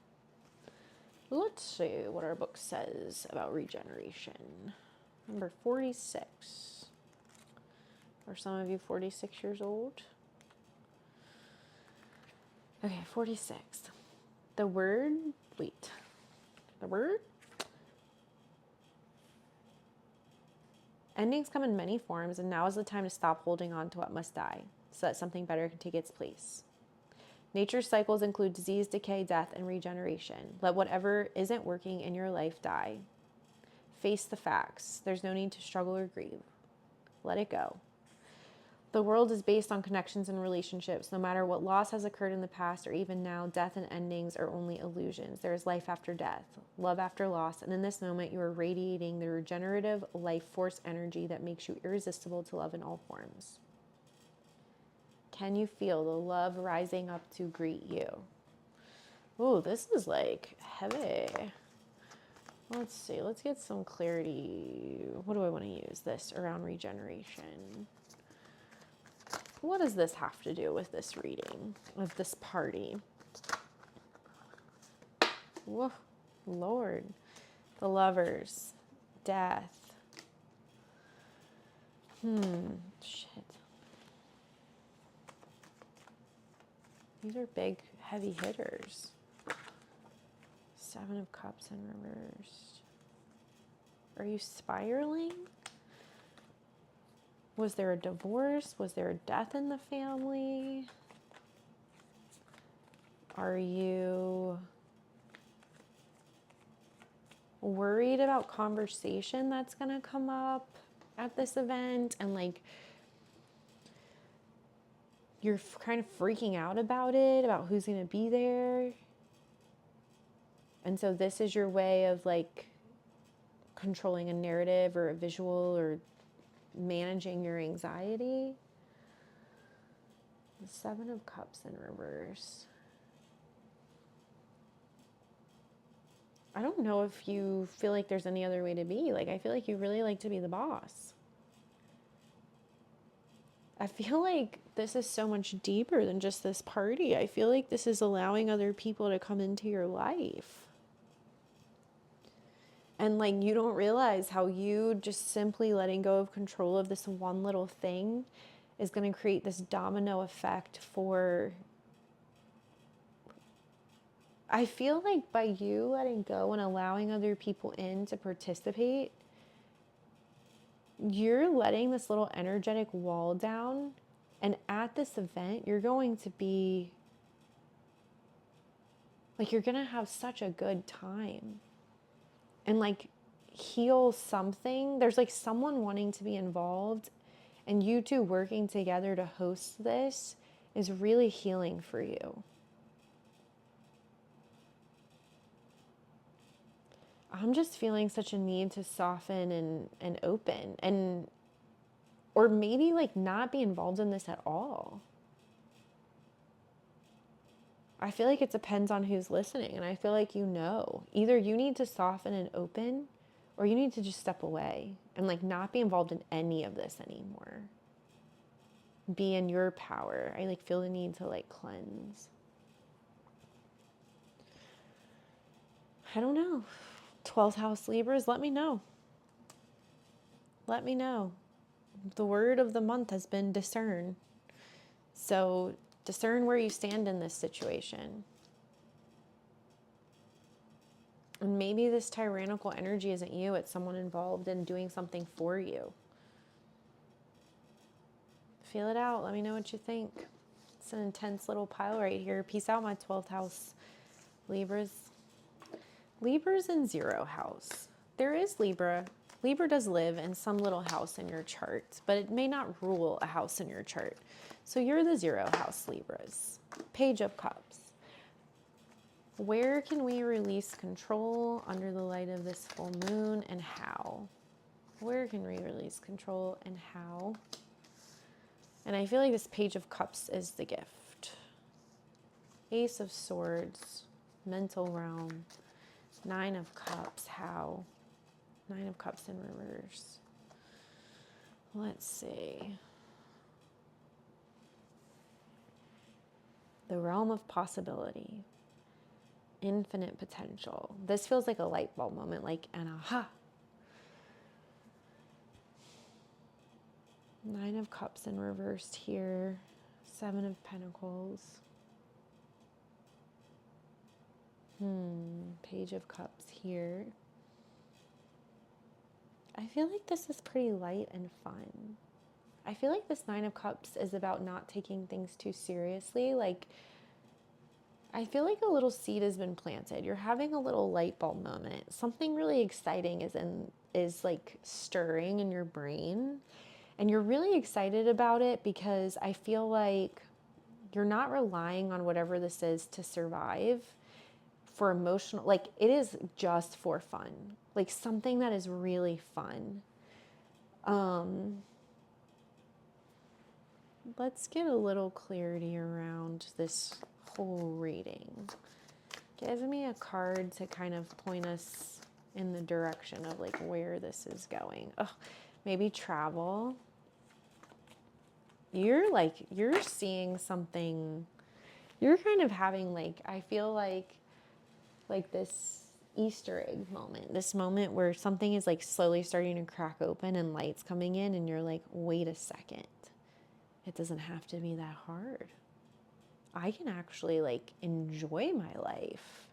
Let's see what our book says about regeneration. Number 46. Are some of you 46 years old? Okay, 46. The word endings come in many forms, and now is the time to stop holding on to what must die, so that something better can take its place. Nature's cycles include disease, decay, death, and regeneration. Let whatever isn't working in your life die. Face the facts. There's no need to struggle or grieve. Let it go. The world is based on connections and relationships. No matter what loss has occurred in the past or even now, death and endings are only illusions. There is life after death, love after loss, and in this moment you are radiating the regenerative life force energy that makes you irresistible to love in all forms. Can you feel the love rising up to greet you? Ooh, this is like heavy. Let's see, let's get some clarity. What do I want to use this around regeneration? What does this have to do with this reading of this party? Whoa, Lord. The Lovers. Death. Shit. These are big, heavy hitters. 7 of Cups in reverse. Are you spiraling? Was there a divorce? Was there a death in the family? Are you worried about conversation that's going to come up at this event? And like, you're kind of freaking out about it, about who's going to be there. And so this is your way of like controlling a narrative or a visual or managing your anxiety. The 7 of Cups in reverse. I don't know if you feel like there's any other way to be. Like, I feel like you really like to be the boss. I feel like this is so much deeper than just this party. I feel like this is allowing other people to come into your life. And like, you don't realize how you just simply letting go of control of this one little thing is going to create this domino effect for, I feel like by you letting go and allowing other people in to participate, you're letting this little energetic wall down. And at this event, you're going to be like, you're going to have such a good time. And like heal something. There's like someone wanting to be involved, and you two working together to host this is really healing for you. I'm just feeling such a need to soften and open, and or maybe like not be involved in this at all. I feel like it depends on who's listening, and I feel like either you need to soften and open, or you need to just step away and like not be involved in any of this anymore. Be in your power. I like feel the need to like cleanse. I don't know. 12th house Libras, let me know. Let me know. The word of the month has been discern. So discern where you stand in this situation. And maybe this tyrannical energy isn't you, it's someone involved in doing something for you. Feel it out. Let me know what you think. It's an intense little pile right here. Peace out, my 12th house Libras. Libras in 0 house. There is Libra. Libra does live in some little house in your chart, but it may not rule a house in your chart. So you're the 0 house Libras. Page of Cups. Where can we release control under the light of this full moon, and how? Where can we release control and how? And I feel like this Page of Cups is the gift. Ace of Swords, mental realm, 9 of Cups, how? 9 of Cups in reverse. Let's see. The realm of possibility. Infinite potential. This feels like a light bulb moment, like an aha. 9 of Cups in reversed here. 7 of Pentacles. Page of Cups here. I feel like this is pretty light and fun. I feel like this 9 of Cups is about not taking things too seriously. Like, I feel like a little seed has been planted. You're having a little light bulb moment. Something really exciting is like stirring in your brain. And you're really excited about it because I feel like you're not relying on whatever this is to survive for emotional, like it is just for fun. Like something that is really fun. Let's get a little clarity around this whole reading. Give me a card to kind of point us in the direction of like where this is going. Maybe travel. You're seeing something. You're kind of having like, I feel like this Easter egg moment, this moment where something is like slowly starting to crack open and light's coming in and you're like, wait a second. It doesn't have to be that hard. I can actually like enjoy my life.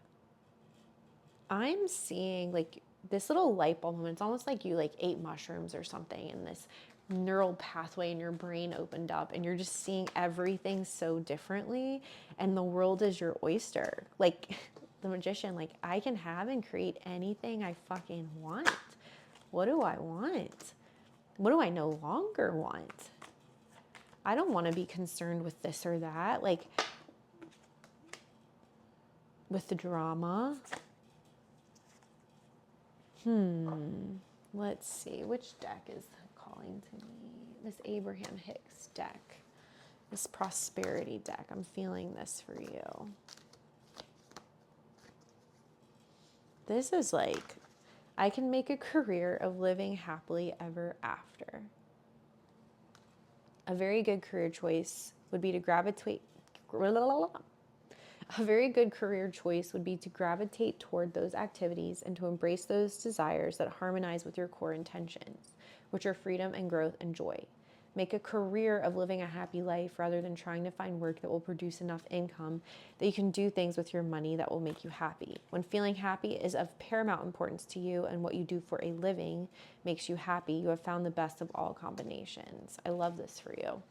I'm seeing like this little light bulb moment. It's almost like you like ate mushrooms or something and this neural pathway in your brain opened up and you're just seeing everything so differently and the world is your oyster. Like the magician, like I can have and create anything I fucking want. What do I want? What do I no longer want? I don't want to be concerned with this or that, like with the drama. Let's see, which deck is calling to me? This Abraham Hicks deck, this prosperity deck. I'm feeling this for you. This is like, I can make a career of living happily ever after. A very good career choice would be to gravitate. A very good career choice would be to gravitate toward those activities and to embrace those desires that harmonize with your core intentions, which are freedom and growth and joy. Make a career of living a happy life rather than trying to find work that will produce enough income that you can do things with your money that will make you happy. When feeling happy is of paramount importance to you and what you do for a living makes you happy, you have found the best of all combinations. I love this for you,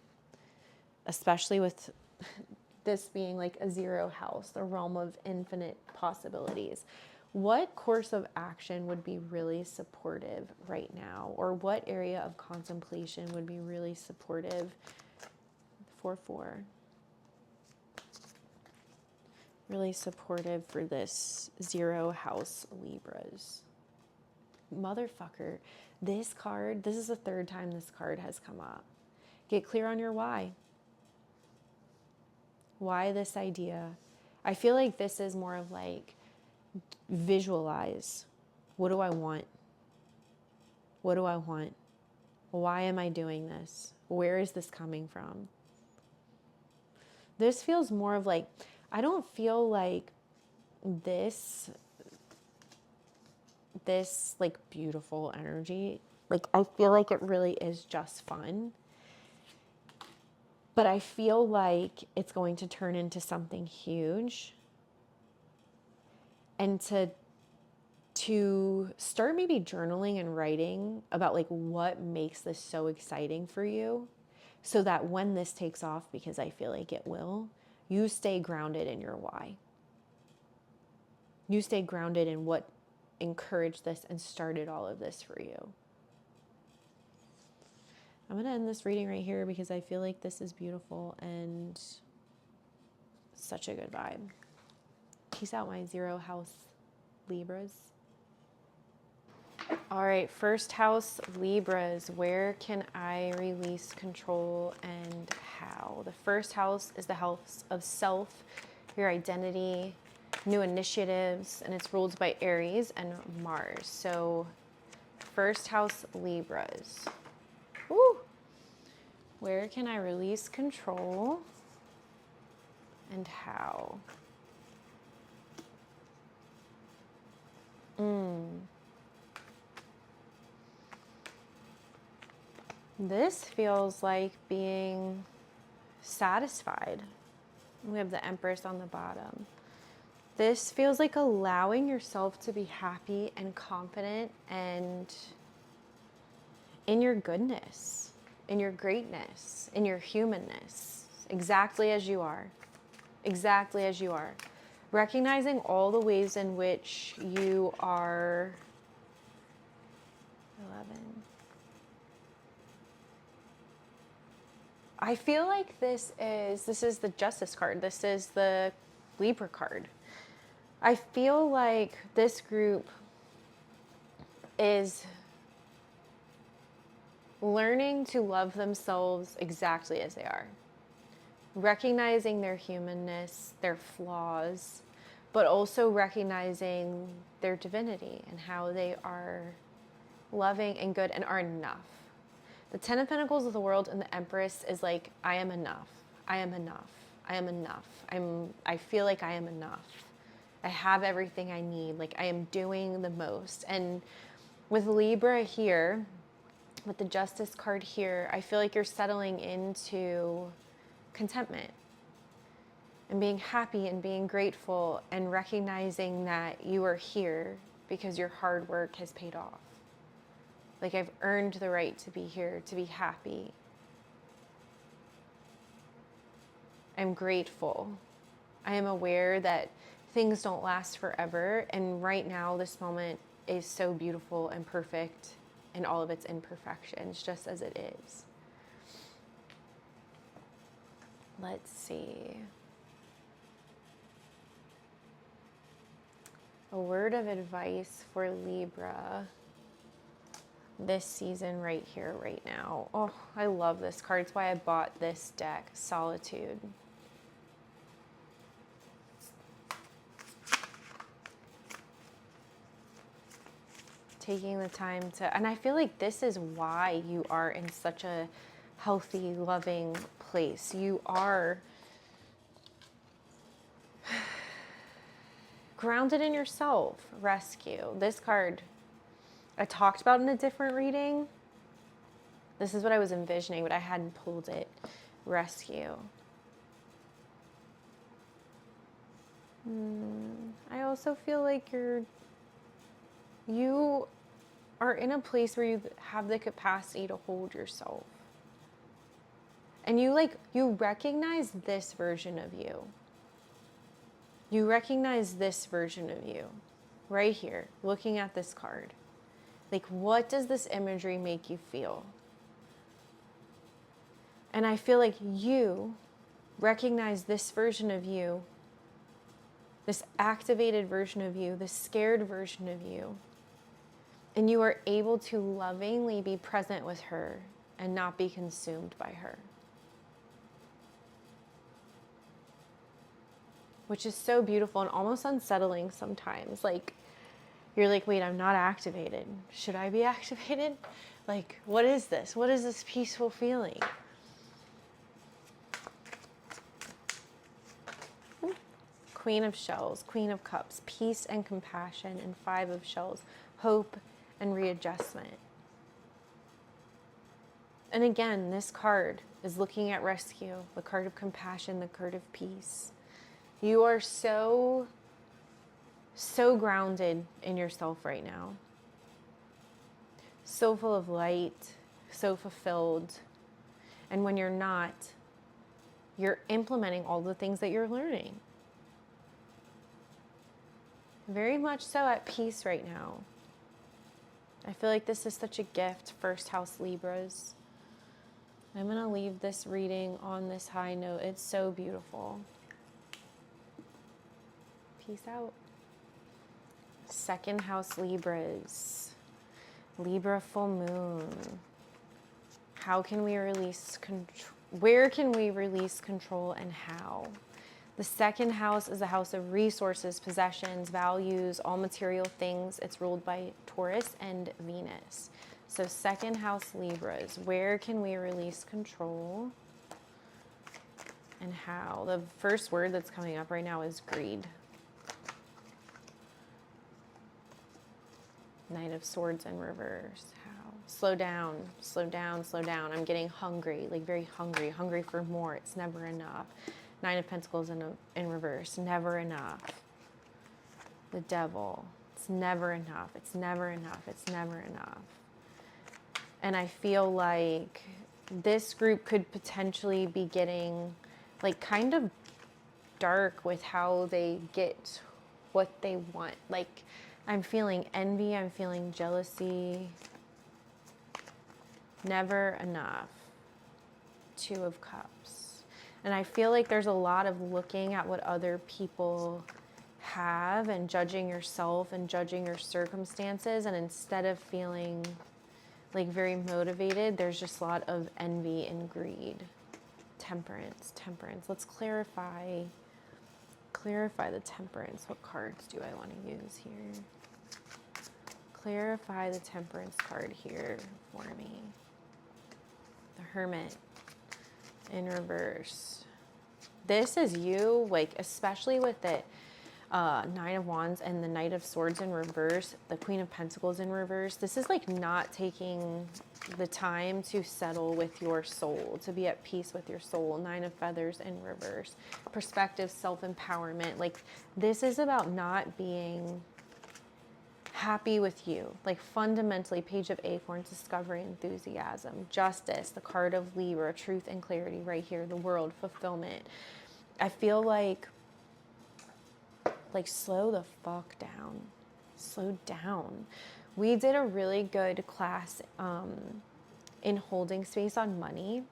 especially with this being like a 0 house, the realm of infinite possibilities. What course of action would be really supportive right now? Or what area of contemplation would be really supportive? 4-4. Really supportive for this 0 house Libras. motherfucker, this card, this is the third time this card has come up. Get clear on your why. Why this idea? I feel like this is more of like visualize. What do I want? What do I want? Why am I doing this? Where is this coming from? This feels more of like, I don't feel like this like beautiful energy. Like, I feel like it really is just fun. But I feel like it's going to turn into something huge. And to start maybe journaling and writing about like what makes this so exciting for you, so that when this takes off, because I feel like it will, you stay grounded in your why. You stay grounded in what encouraged this and started all of this for you. I'm going to end this reading right here because I feel like this is beautiful and such a good vibe. Peace out, my 0 house Libras. All right, first house Libras, where can I release control and how? The first house is the house of self, your identity, new initiatives, and it's ruled by Aries and Mars. So first house Libras. Woo! Where can I release control and how? This feels like being satisfied. We have the Empress on the bottom. This feels like allowing yourself to be happy and confident and in your goodness, in your greatness, in your humanness, exactly as you are. Exactly as you are. Recognizing all the ways in which you are 11. I feel like this is the Justice card. This is the Libra card. I feel like this group is learning to love themselves exactly as they are. Recognizing their humanness, their flaws, but also recognizing their divinity and how they are loving and good and are enough. The 10 of Pentacles of the World and the Empress is like, I am enough. I am enough. I am enough. I feel like I am enough. I have everything I need. Like, I am doing the most. And with Libra here, with the Justice card here, I feel like you're settling into contentment and being happy and being grateful and recognizing that you are here because your hard work has paid off. Like, I've earned the right to be here, to be happy. I'm grateful. I am aware that things don't last forever. And right now, this moment is so beautiful and perfect in all of its imperfections, just as it is. Let's see. A word of advice for Libra this season right here, right now. Oh, I love this card. It's why I bought this deck, Solitude. Taking the time to, and I feel like this is why you are in such a healthy, loving place. You are grounded in yourself. Rescue. This card I talked about in a different reading. This is what I was envisioning, but I hadn't pulled it. Rescue. I also feel like you are in a place where you have the capacity to hold yourself. And you recognize this version of you. You recognize this version of you right here, looking at this card. Like, what does this imagery make you feel? And I feel like you recognize this version of you, this activated version of you, this scared version of you, And you are able to lovingly be present with her and not be consumed by her. Which is so beautiful and almost unsettling sometimes. Like, you're like, wait, I'm not activated. Should I be activated? Like, what is this? What is this peaceful feeling? Queen of Shells, Queen of Cups, peace and compassion, and Five of Shells, hope and readjustment. And again, this card is looking at rescue, the card of compassion, the card of peace. You are so grounded in yourself right now. So full of light, so fulfilled. And when you're not, you're implementing all the things that you're learning. Very much so at peace right now. I feel like this is such a gift, first house Libras. I'm going to leave this reading on this high note. It's so beautiful. Peace out. Second house Libras. Libra full moon. How can we release control? Where can we release control and how? The second house is a house of resources, possessions, values, all material things. It's ruled by Taurus and Venus. So second house Libras, where can we release control and how? The first word that's coming up right now is greed. Knight of Swords in reverse. How? Slow down, slow down, slow down. I'm getting hungry, like very hungry, hungry for more. It's never enough. Nine of Pentacles in reverse. Never enough. The Devil. It's never enough. It's never enough. It's never enough. And I feel like this group could potentially be getting like kind of dark with how they get what they want. Like, I'm feeling envy. I'm feeling jealousy. Never enough. Two of Cups. And I feel like there's a lot of looking at what other people have and judging yourself and judging your circumstances. And instead of feeling like very motivated, there's just a lot of envy and greed. Temperance, temperance. Let's clarify the temperance. What cards do I want to use here? Clarify the temperance card here for me. The Hermit in reverse. This is you, like, especially with the Nine of Wands and the Knight of Swords in reverse, the Queen of Pentacles in reverse. This is like not taking the time to settle with your soul, to be at peace with your soul. Nine of Feathers in reverse. Perspective, self-empowerment. Like, this is about not being happy with you. Like, fundamentally, Page of Acorns, discovery, enthusiasm, justice, the card of Libra, truth and clarity right here, the world, fulfillment. I feel like slow the fuck down. Slow down. We did a really good class in holding space on money.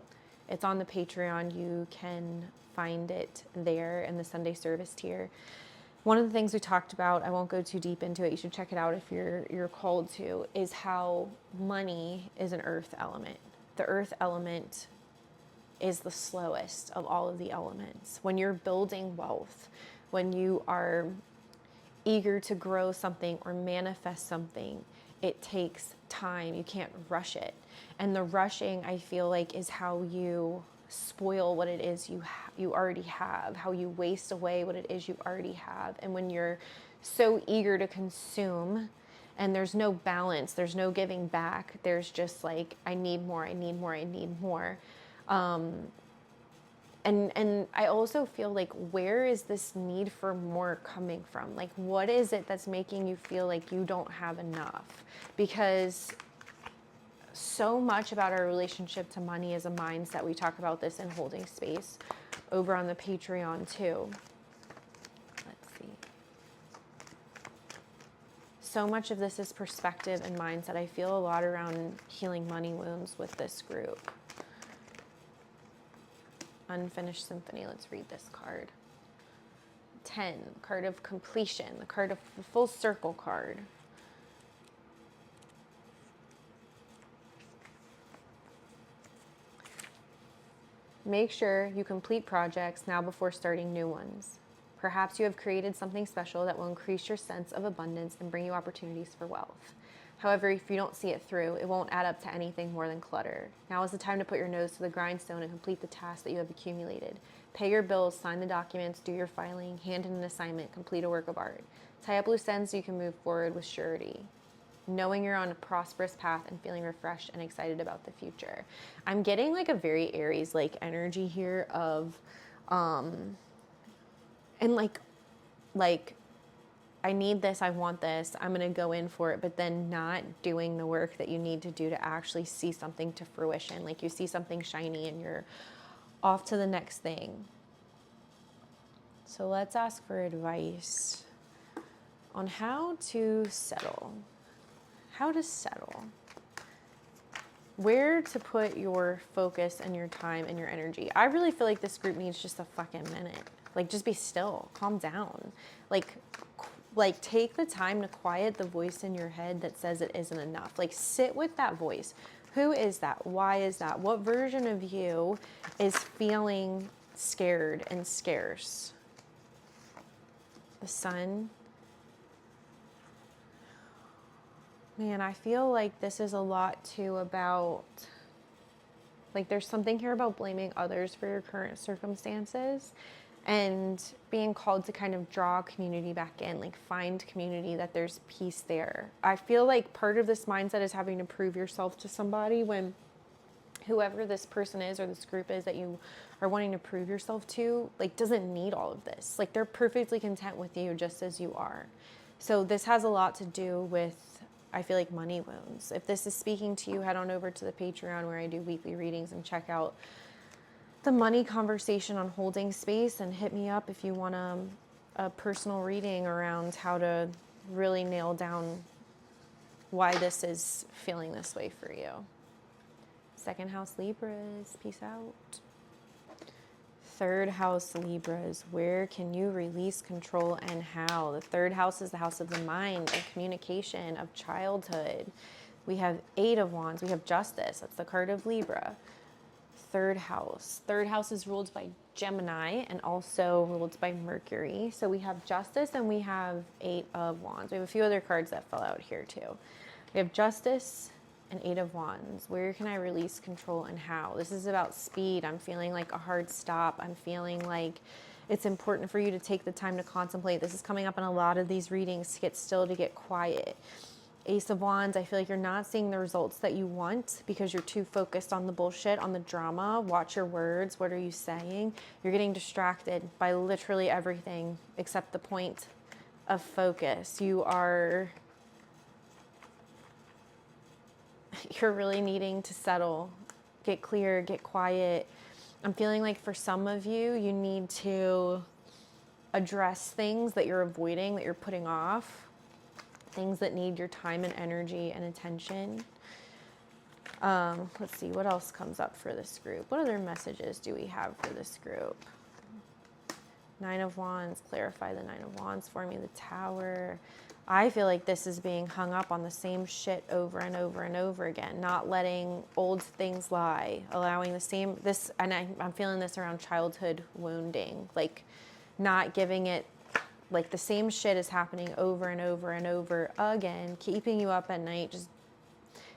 It's on the Patreon. You can find it there in the Sunday service tier. One of the things we talked about, I won't go too deep into it, you should check it out if you're called to, is how money is an earth element. The earth element is the slowest of all of the elements. When you're building wealth, when you are eager to grow something or manifest something, it takes time. You can't rush it. And the rushing, I feel like, is how you spoil what it is you already have, how you waste away what it is you already have. And when you're so eager to consume and there's no balance, there's no giving back, there's just like, I need more, I need more, I need more. And I also feel like, where is this need for more coming from? Like, what is it that's making you feel like you don't have enough? Because so much about our relationship to money is a mindset. We talk about this in holding space over on the Patreon too. Let's see. So much of this is perspective and mindset. I feel a lot around healing money wounds with this group. Unfinished Symphony. Let's read this card. 10, card of completion, the card of the full circle card. Make sure you complete projects now before starting new ones. Perhaps you have created something special that will increase your sense of abundance and bring you opportunities for wealth. However, if you don't see it through, it won't add up to anything more than clutter. Now is the time to put your nose to the grindstone and complete the tasks that you have accumulated. Pay your bills, sign the documents, do your filing, hand in an assignment, complete a work of art. Tie up loose ends so you can move forward with surety, knowing you're on a prosperous path and feeling refreshed and excited about the future. I'm getting like a very Aries like energy here of and like I need this, I want this, I'm going to go in for it, but then not doing the work that you need to do to actually see something to fruition. Like you see something shiny and you're off to the next thing. So let's ask for advice on how to settle. How to settle. Where to put your focus and your time and your energy. I really feel like this group needs just a fucking minute. Like, just be still, calm down. Like take the time to quiet the voice in your head that says it isn't enough. Like, sit with that voice. Who is that? Why is that? What version of you is feeling scared and scarce? The sun. Man, I feel like this is a lot too about, like, there's something here about blaming others for your current circumstances and being called to kind of draw community back in, like find community, that there's peace there. I feel like part of this mindset is having to prove yourself to somebody when whoever this person is or this group is that you are wanting to prove yourself to, like, doesn't need all of this. Like, they're perfectly content with you just as you are. So this has a lot to do with, I feel like, money wounds. If this is speaking to you, head on over to the Patreon where I do weekly readings and check out the money conversation on holding space, and hit me up if you want a personal reading around how to really nail down why this is feeling this way for you. Second house Libras, peace out. Third house Libras, where can you release control and how? The third house is the house of the mind, of communication, of childhood. We have 8 of Wands, we have Justice, that's the card of Libra. Third house. Third house is ruled by Gemini and also ruled by Mercury. So we have Justice and we have 8 of Wands. We have a few other cards that fell out here too. We have Justice and 8 of Wands. Where can I release control and how? This is about speed. I'm feeling like a hard stop. I'm feeling like it's important for you to take the time to contemplate. This is coming up in a lot of these readings, to get still, to get quiet. Ace of Wands, I feel like you're not seeing the results that you want because you're too focused on the bullshit, on the drama. Watch your words. What are you saying? You're getting distracted by literally everything except the point of focus. You're really needing to settle, get clear, get quiet. I'm feeling like for some of you, you need to address things that you're avoiding, that you're putting off. Things that need your time and energy and attention. Let's see, what else comes up for this group? What other messages do we have for this group? 9 of Wands, clarify the 9 of Wands for me, the Tower. I feel like this is being hung up on the same shit over and over and over again, not letting old things lie, allowing the same, this, and I'm feeling this around childhood wounding, like not giving it, like the same shit is happening over and over and over again, keeping you up at night. Just,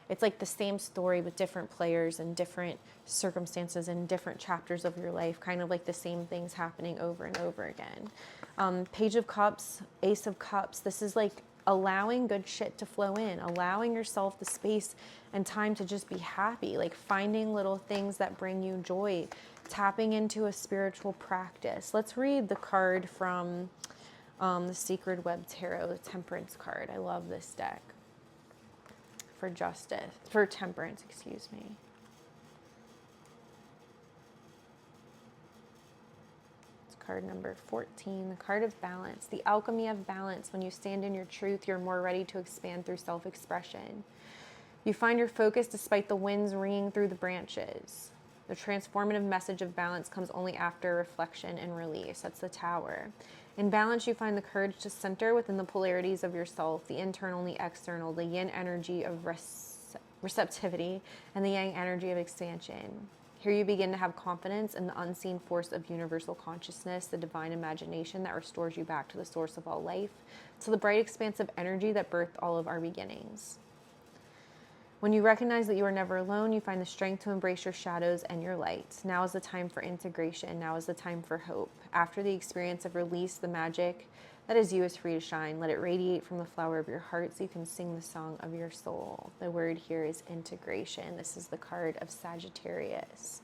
it's like the same story with different players and different circumstances and different chapters of your life, kind of like the same things happening over and over again. Page of Cups, Ace of Cups. This is like allowing good shit to flow in, allowing yourself the space and time to just be happy, like finding little things that bring you joy, tapping into a spiritual practice. Let's read the card from the Sacred Web Tarot, the Temperance card. I love this deck for justice, for temperance, excuse me. It's card number 14, the card of balance, the alchemy of balance. When you stand in your truth, you're more ready to expand through self-expression. You find your focus despite the winds ringing through the branches. The transformative message of balance comes only after reflection and release. That's the Tower. In balance, you find the courage to center within the polarities of yourself, the internal and the external, the yin energy of receptivity and the yang energy of expansion. Here you begin to have confidence in the unseen force of universal consciousness, the divine imagination that restores you back to the source of all life, to the bright expanse of energy that birthed all of our beginnings. When you recognize that you are never alone, you find the strength to embrace your shadows and your light. Now is the time for integration. Now is the time for hope. After the experience of release, the magic that is you is free to shine. Let it radiate from the flower of your heart so you can sing the song of your soul. The word here is integration. This is the card of Sagittarius.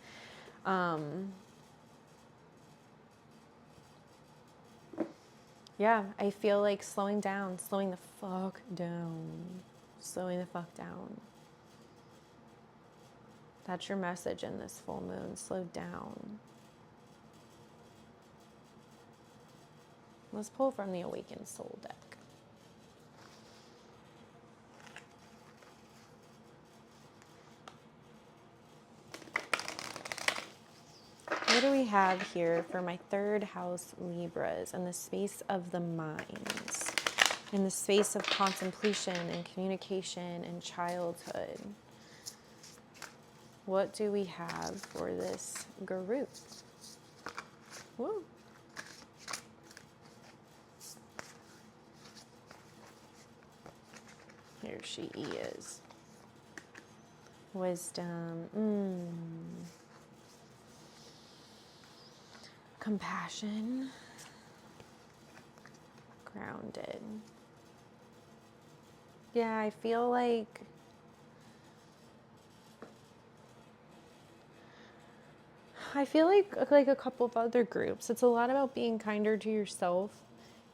Yeah, I feel like slowing down, slowing the fuck down, slowing the fuck down. That's your message in this full moon. Slow down. Let's pull from the Awakened Soul deck. What do we have here for my third house Libras in the space of the minds, in the space of contemplation and communication and childhood? What do we have for this group? Woo. Here she is. Wisdom. Compassion. Grounded. Yeah, I feel like a couple of other groups, it's a lot about being kinder to yourself,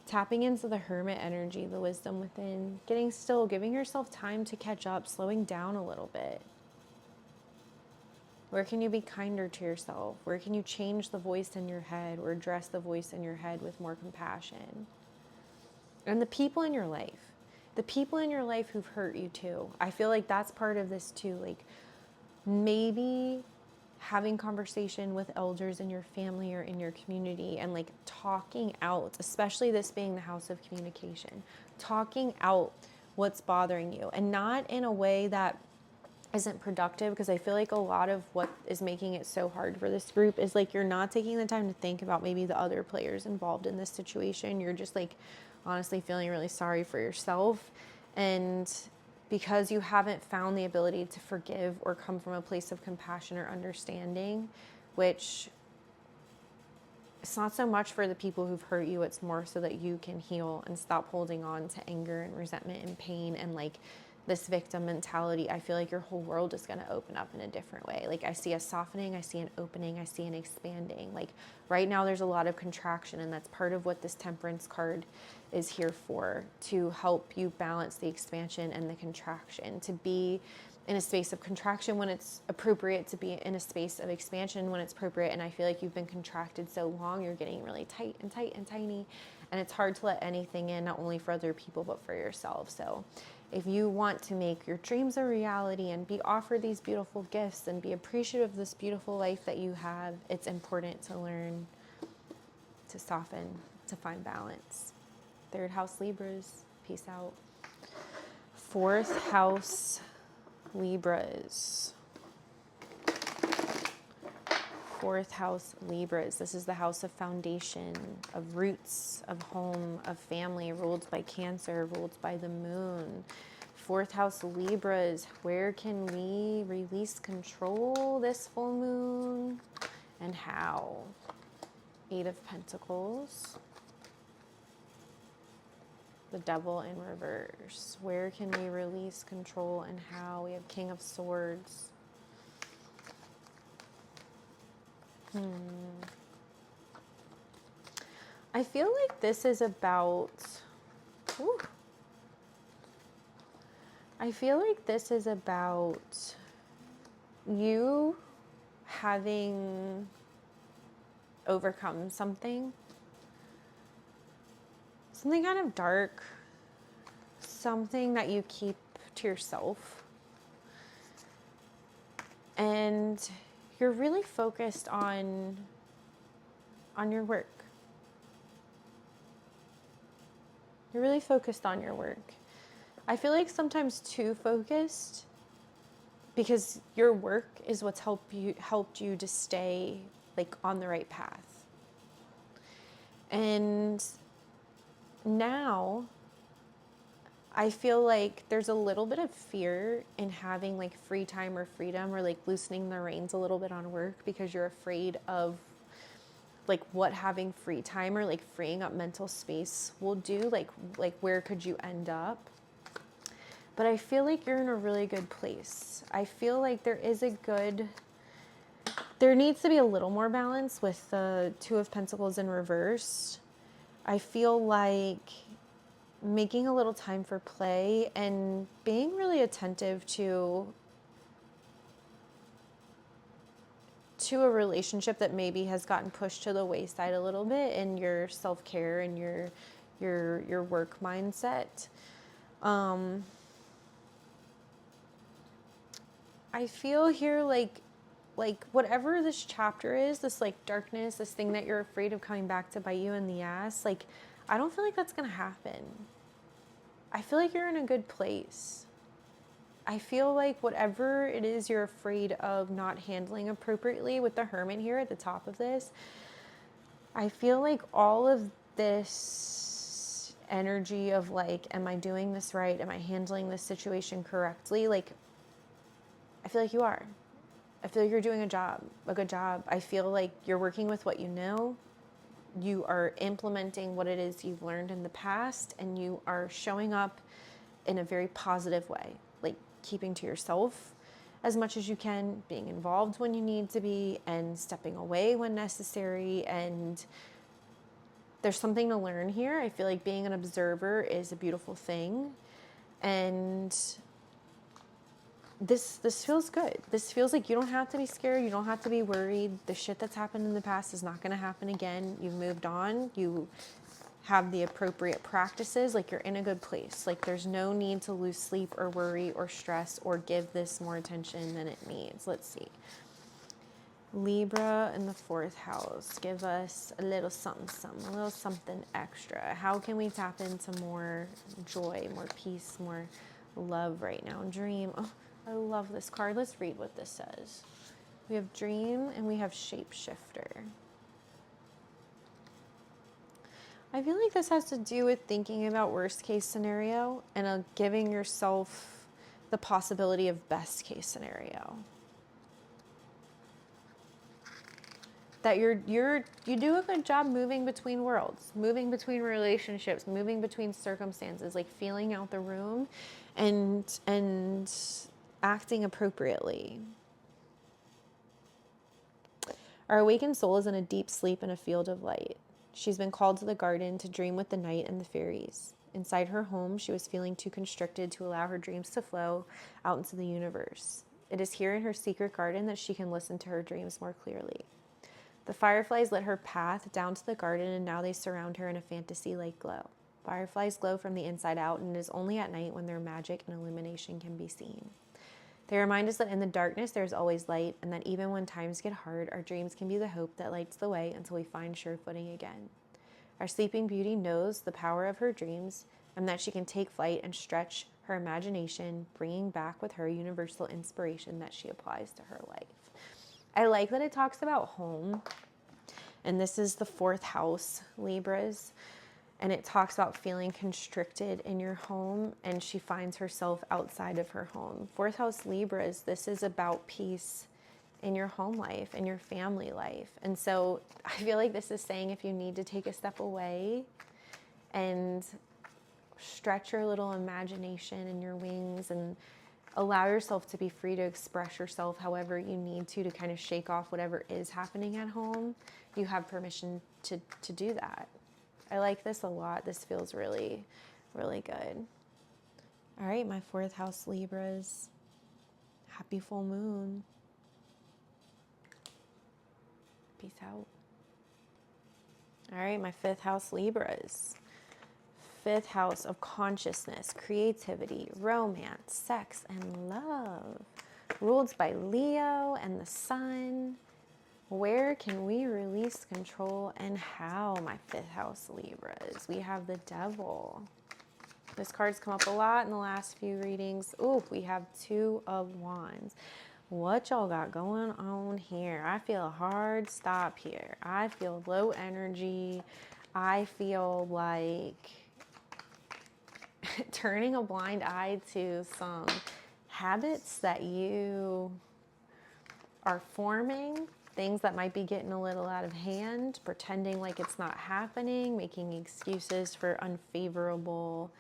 tapping into the hermit energy, the wisdom within, getting still, giving yourself time to catch up, slowing down a little bit. Where can you be kinder to yourself? Where can you change the voice in your head or address the voice in your head with more compassion? And the people in your life who've hurt you too. I feel like that's part of this too. Like maybe having conversation with elders in your family or in your community and like talking out, especially this being the house of communication, talking out what's bothering you, and not in a way that isn't productive, because I feel like a lot of what is making it so hard for this group is like you're not taking the time to think about maybe the other players involved in this situation. You're just like honestly feeling really sorry for yourself, and because you haven't found the ability to forgive or come from a place of compassion or understanding, which it's not so much for the people who've hurt you, it's more so that you can heal and stop holding on to anger and resentment and pain and like this victim mentality. I feel like your whole world is going to open up in a different way. Like I see a softening, I see an opening, I see an expanding. Like right now there's a lot of contraction, and that's part of what this Temperance card is here for, to help you balance the expansion and the contraction, to be in a space of contraction when it's appropriate, to be in a space of expansion when it's appropriate. And I feel like you've been contracted so long, you're getting really tight and tight and tiny, and it's hard to let anything in, not only for other people but for yourself. So if you want to make your dreams a reality and be offered these beautiful gifts and be appreciative of this beautiful life that you have, it's important to learn to soften, to find balance. Third house Libras, peace out. Fourth house Libras. Fourth house Libras. This is the house of foundation, of roots, of home, of family, ruled by Cancer, ruled by the moon. Fourth house Libras. Where can we release control this full moon, and how? Eight of Pentacles. The Devil in reverse. Where can we release control and how? We have King of Swords. I feel like this is about... Ooh. I feel like this is about you having overcome something kind of dark, something that you keep to yourself, and you're really focused on your work. You're really focused on your work. I feel like sometimes too focused, because your work is what's helped you to stay like on the right path. And now I feel like there's a little bit of fear in having like free time or freedom, or like loosening the reins a little bit on work, because you're afraid of like what having free time or like freeing up mental space will do, like where could you end up. But I feel like you're in a really good place. I feel like there needs to be a little more balance with the Two of Pentacles in reverse. I feel like making a little time for play and being really attentive to a relationship that maybe has gotten pushed to the wayside a little bit in your self-care and your work mindset. I feel here like whatever this chapter is, this like darkness, this thing that you're afraid of coming back to bite you in the ass, like I don't feel like that's gonna happen. I feel like you're in a good place. I feel like whatever it is you're afraid of not handling appropriately, with the Hermit here at the top of this, I feel like all of this energy of like, am I doing this right? Am I handling this situation correctly? Like, I feel like you are. I feel like you're doing a good job. I feel like you're working with what you know. You are implementing what it is you've learned in the past, and you are showing up in a very positive way, like keeping to yourself as much as you can, being involved when you need to be, and stepping away when necessary. And there's something to learn here. I feel like being an observer is a beautiful thing. And this feels good. This feels like you don't have to be scared. You don't have to be worried. The shit that's happened in the past is not going to happen again. You've moved on. You have the appropriate practices. Like, you're in a good place. Like, there's no need to lose sleep or worry or stress or give this more attention than it needs. Let's see. Libra in the 4th house. Give us a little something, a little something extra. How can we tap into more joy, more peace, more love right now? Dream. Oh, I love this card. Let's read what this says. We have dream and we have shapeshifter. I feel like this has to do with thinking about worst case scenario and giving yourself the possibility of best case scenario. That you do a good job moving between worlds, moving between relationships, moving between circumstances, like feeling out the room and acting appropriately. Our awakened soul is in a deep sleep in a field of light. She's been called to the garden to dream with the night and the fairies. Inside her home, she was feeling too constricted to allow her dreams to flow out into the universe. It is here in her secret garden that she can listen to her dreams more clearly. The fireflies lit her path down to the garden, and now they surround her in a fantasy-like glow. Fireflies glow from the inside out, and it is only at night when their magic and illumination can be seen. They remind us that in the darkness there is always light, and that even when times get hard, our dreams can be the hope that lights the way until we find sure footing again. Our sleeping beauty knows the power of her dreams, and that she can take flight and stretch her imagination, bringing back with her universal inspiration that she applies to her life. I like that it talks about home, and this is the 4th house, Libras, and it talks about feeling constricted in your home, and she finds herself outside of her home. 4th house, Libras, this is about peace in your home life, in your family life. And so I feel like this is saying, if you need to take a step away and stretch your little imagination and your wings and allow yourself to be free to express yourself however you need to kind of shake off whatever is happening at home, you have permission to do that. I like this a lot. This feels really, really good. All right, my 4th house Libras. Happy full moon. Peace out. All right, my 5th house Libras. 5th house of consciousness, creativity, romance, sex, and love. Ruled by Leo and the Sun. Where can we release control and how, my 5th house Libras? We have the Devil. This card's come up a lot in the last few readings. Ooh, we have Two of Wands. What y'all got going on here? I feel a hard stop here. I feel low energy. I feel like turning a blind eye to some habits that you are forming, things that might be getting a little out of hand, pretending like it's not happening, making excuses for unfavorable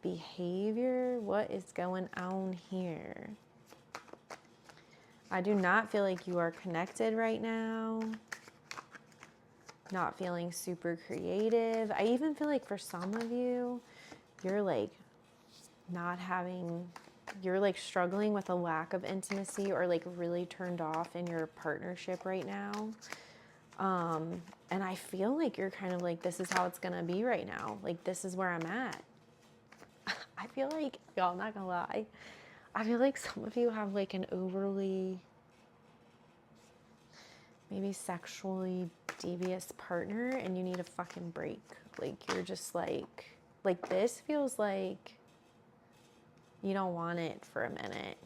behavior. What is going on here? I do not feel like you are connected right now. Not feeling super creative. I even feel like for some of you, you're like not having, you're like struggling with a lack of intimacy or like really turned off in your partnership right now. And I feel like you're kind of like, this is how it's gonna be right now. Like, this is where I'm at. I feel like, y'all, I'm not gonna lie, I feel like some of you have like an overly, maybe sexually devious partner and you need a fucking break. Like, you're just like this feels like you don't want it for a minute.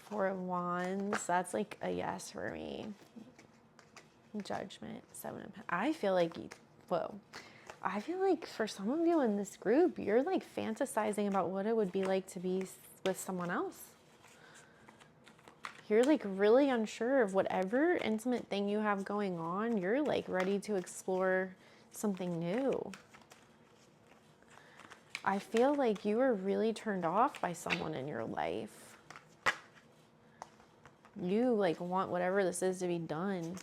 Four of Wands, that's like a yes for me. Judgment, Seven of Pentacles. I feel like, whoa. I feel like for some of you in this group, you're like fantasizing about what it would be like to be with someone else. You're like really unsure of whatever intimate thing you have going on. You're like ready to explore something new. I feel like you are really turned off by someone in your life. You like want whatever this is to be done.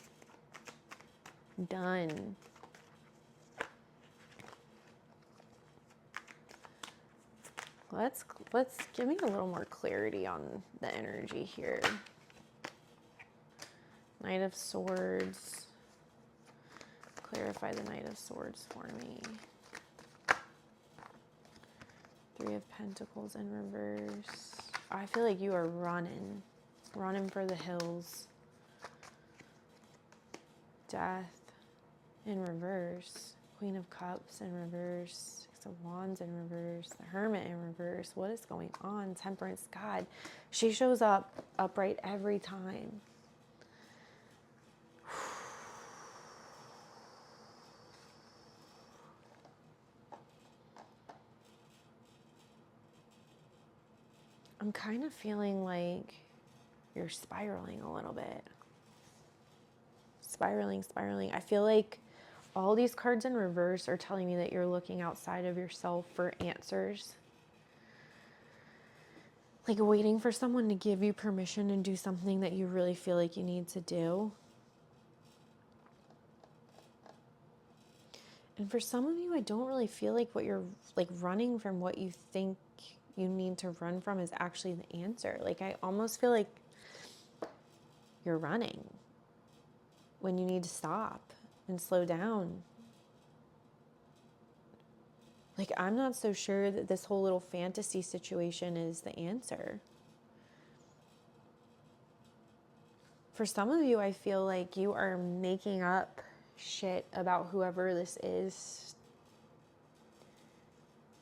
Done. Let's give me a little more clarity on the energy here. Knight of Swords. Clarify the Knight of Swords for me. Three of Pentacles in reverse. I feel like you are running for the hills. Death in reverse. Queen of Cups in reverse. Six of Wands in reverse. The Hermit in reverse. What is going on? Temperance. God, she shows up upright every time. I'm kind of feeling like you're spiraling a little bit. Spiraling. I feel like all these cards in reverse are telling me that you're looking outside of yourself for answers. Like waiting for someone to give you permission to do something that you really feel like you need to do. And for some of you, I don't really feel like what you're like running from, what you think you need to run from, is actually the answer. Like, I almost feel like you're running when you need to stop and slow down. Like, I'm not so sure that this whole little fantasy situation is the answer. For some of you, I feel like you are making up shit about whoever this is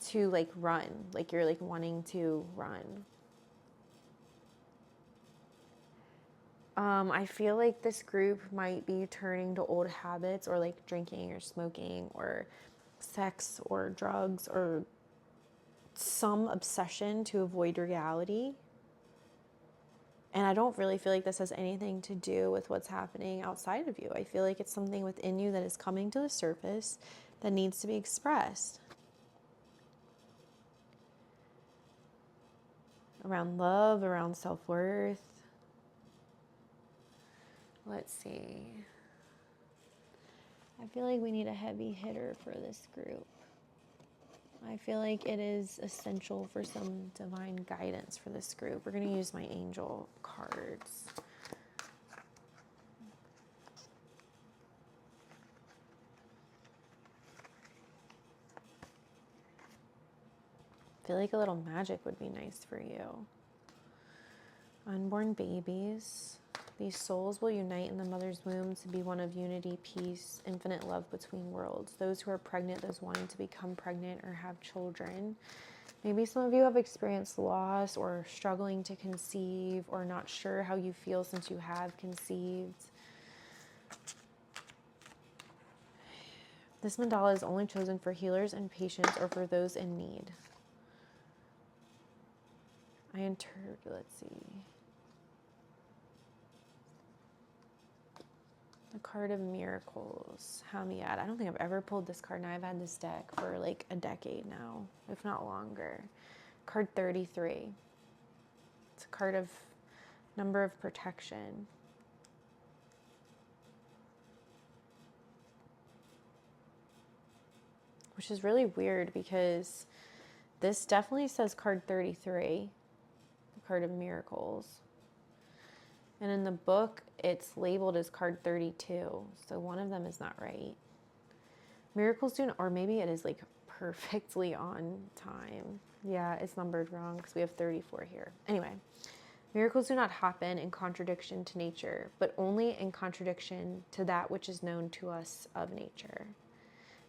to like run. Like, you're like wanting to run. I feel like this group might be turning to old habits, or like drinking or smoking or sex or drugs or some obsession to avoid reality. And I don't really feel like this has anything to do with what's happening outside of you. I feel like it's something within you that is coming to the surface that needs to be expressed. Around love, around self-worth. Let's see. I feel like we need a heavy hitter for this group. I feel like it is essential for some divine guidance for this group. We're going to use my angel cards. I feel like a little magic would be nice for you. Unborn babies. These souls will unite in the mother's womb to be one of unity, peace, infinite love between worlds. Those who are pregnant, those wanting to become pregnant or have children. Maybe some of you have experienced loss or struggling to conceive or not sure how you feel since you have conceived. This mandala is only chosen for healers and patients or for those in need. Let's see. The card of miracles. Hamiyad. I don't think I've ever pulled this card, and I've had this deck for like a decade now, if not longer. Card 33. It's a card of number of protection. Which is really weird because this definitely says card 33, the card of miracles. And in the book, it's labeled as card 32. So one of them is not right. Miracles do not, or maybe it is like perfectly on time. Yeah, it's numbered wrong because we have 34 here. Anyway, miracles do not happen in contradiction to nature, but only in contradiction to that which is known to us of nature.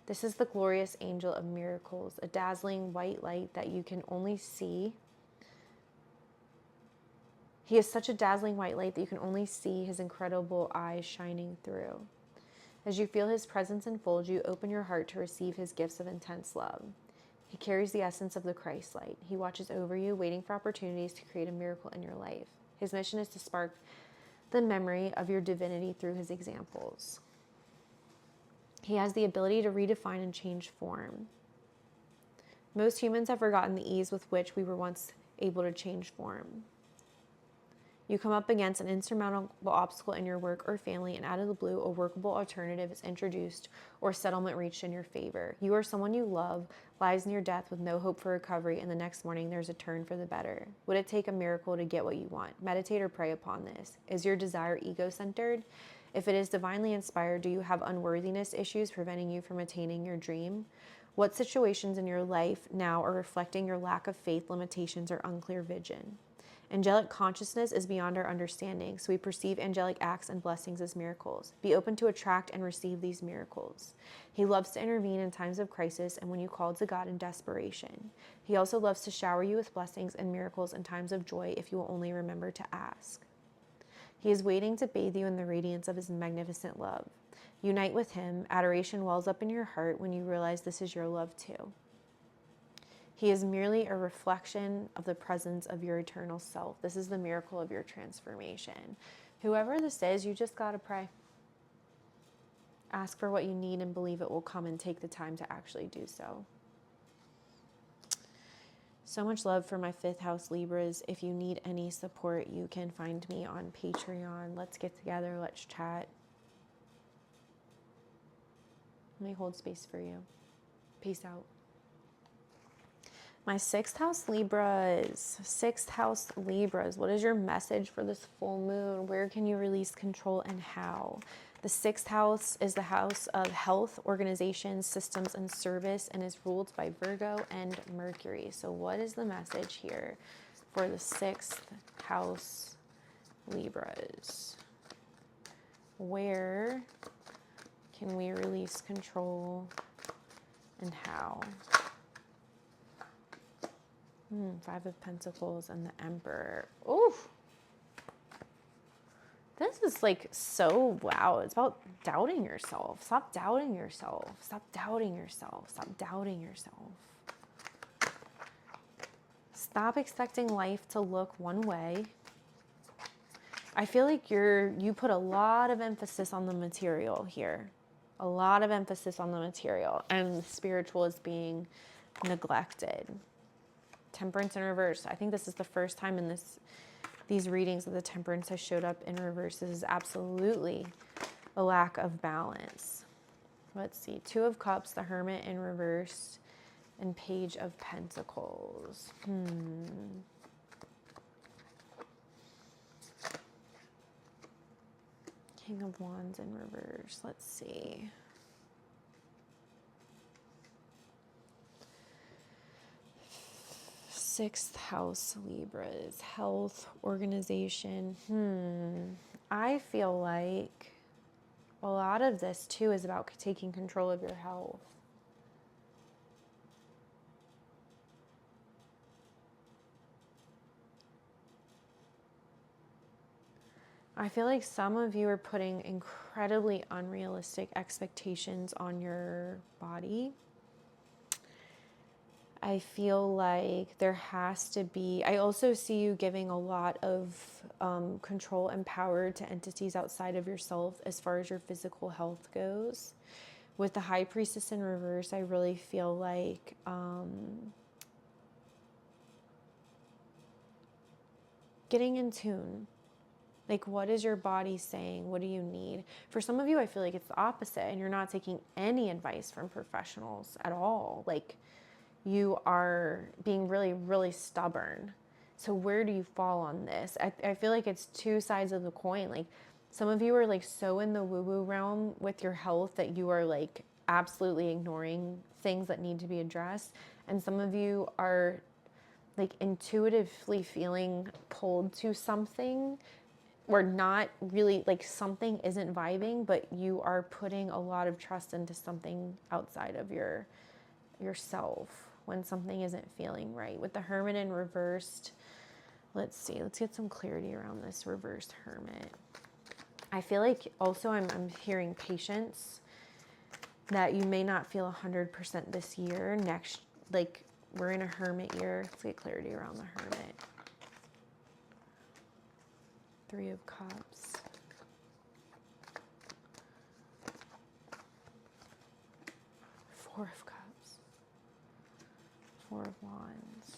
This is the glorious angel of miracles, a dazzling white light that you can only see. He is such a dazzling white light that you can only see his incredible eyes shining through. As you feel his presence enfold you, open your heart to receive his gifts of intense love. He carries the essence of the Christ light. He watches over you, waiting for opportunities to create a miracle in your life. His mission is to spark the memory of your divinity through his examples. He has the ability to redefine and change form. Most humans have forgotten the ease with which we were once able to change form. You come up against an insurmountable obstacle in your work or family, and out of the blue, a workable alternative is introduced or settlement reached in your favor. You or someone you love lies near death with no hope for recovery, and the next morning there's a turn for the better. Would it take a miracle to get what you want? Meditate or pray upon this. Is your desire ego-centered? If it is divinely inspired, do you have unworthiness issues preventing you from attaining your dream? What situations in your life now are reflecting your lack of faith, limitations, or unclear vision? Angelic consciousness is beyond our understanding, so we perceive angelic acts and blessings as miracles. Be open to attract and receive these miracles. He loves to intervene in times of crisis and when you call to God in desperation. He also loves to shower you with blessings and miracles in times of joy if you will only remember to ask. He is waiting to bathe you in the radiance of his magnificent love. Unite with him. Adoration wells up in your heart when you realize this is your love too. He is merely a reflection of the presence of your eternal self. This is the miracle of your transformation. Whoever this is, you just got to pray. Ask for what you need and believe it will come, and take the time to actually do so. So much love for my 5th house Libras. If you need any support, you can find me on Patreon. Let's get together. Let's chat. Let me hold space for you. Peace out. My 6th house Libras. 6th house Libras. What is your message for this full moon? Where can you release control and how? The 6th house is the house of health, organization, systems, and service, and is ruled by Virgo and Mercury. So what is the message here for the 6th house Libras? Where can we release control and how? 5 of Pentacles and the Emperor. Oof. This is like so, wow. It's about doubting yourself. Stop doubting yourself. Stop doubting yourself. Stop doubting yourself. Stop expecting life to look one way. I feel like you put a lot of emphasis on the material here. A lot of emphasis on the material, and the spiritual is being neglected. Temperance in reverse. I think this is the first time in these readings that the Temperance has showed up in reverse. This is absolutely a lack of balance. Let's see. 2 of Cups, the Hermit in reverse, and Page of Pentacles. King of Wands in reverse. Let's see. Sixth house Libras, health, organization. I feel like a lot of this too is about taking control of your health. I feel like some of you are putting incredibly unrealistic expectations on your body. I feel like there has to be, I also see you giving a lot of control and power to entities outside of yourself as far as your physical health goes. With the High Priestess in reverse, I really feel like getting in tune. Like, what is your body saying? What do you need? For some of you, I feel like it's the opposite, and you're not taking any advice from professionals at all. Like, you are being really, really stubborn. So where do you fall on this? I feel like it's two sides of the coin. Like, some of you are like so in the woo-woo realm with your health that you are like absolutely ignoring things that need to be addressed. And some of you are like intuitively feeling pulled to something, or not really, like something isn't vibing, but you are putting a lot of trust into something outside of yourself when something isn't feeling right. With the Hermit in reversed, let's see, let's get some clarity around this reversed Hermit. I feel like also I'm hearing patience, that you may not feel 100% this year. Next, like we're in a Hermit year. Let's get clarity around the Hermit. Three of Cups. Four of Cups. Four of Wands.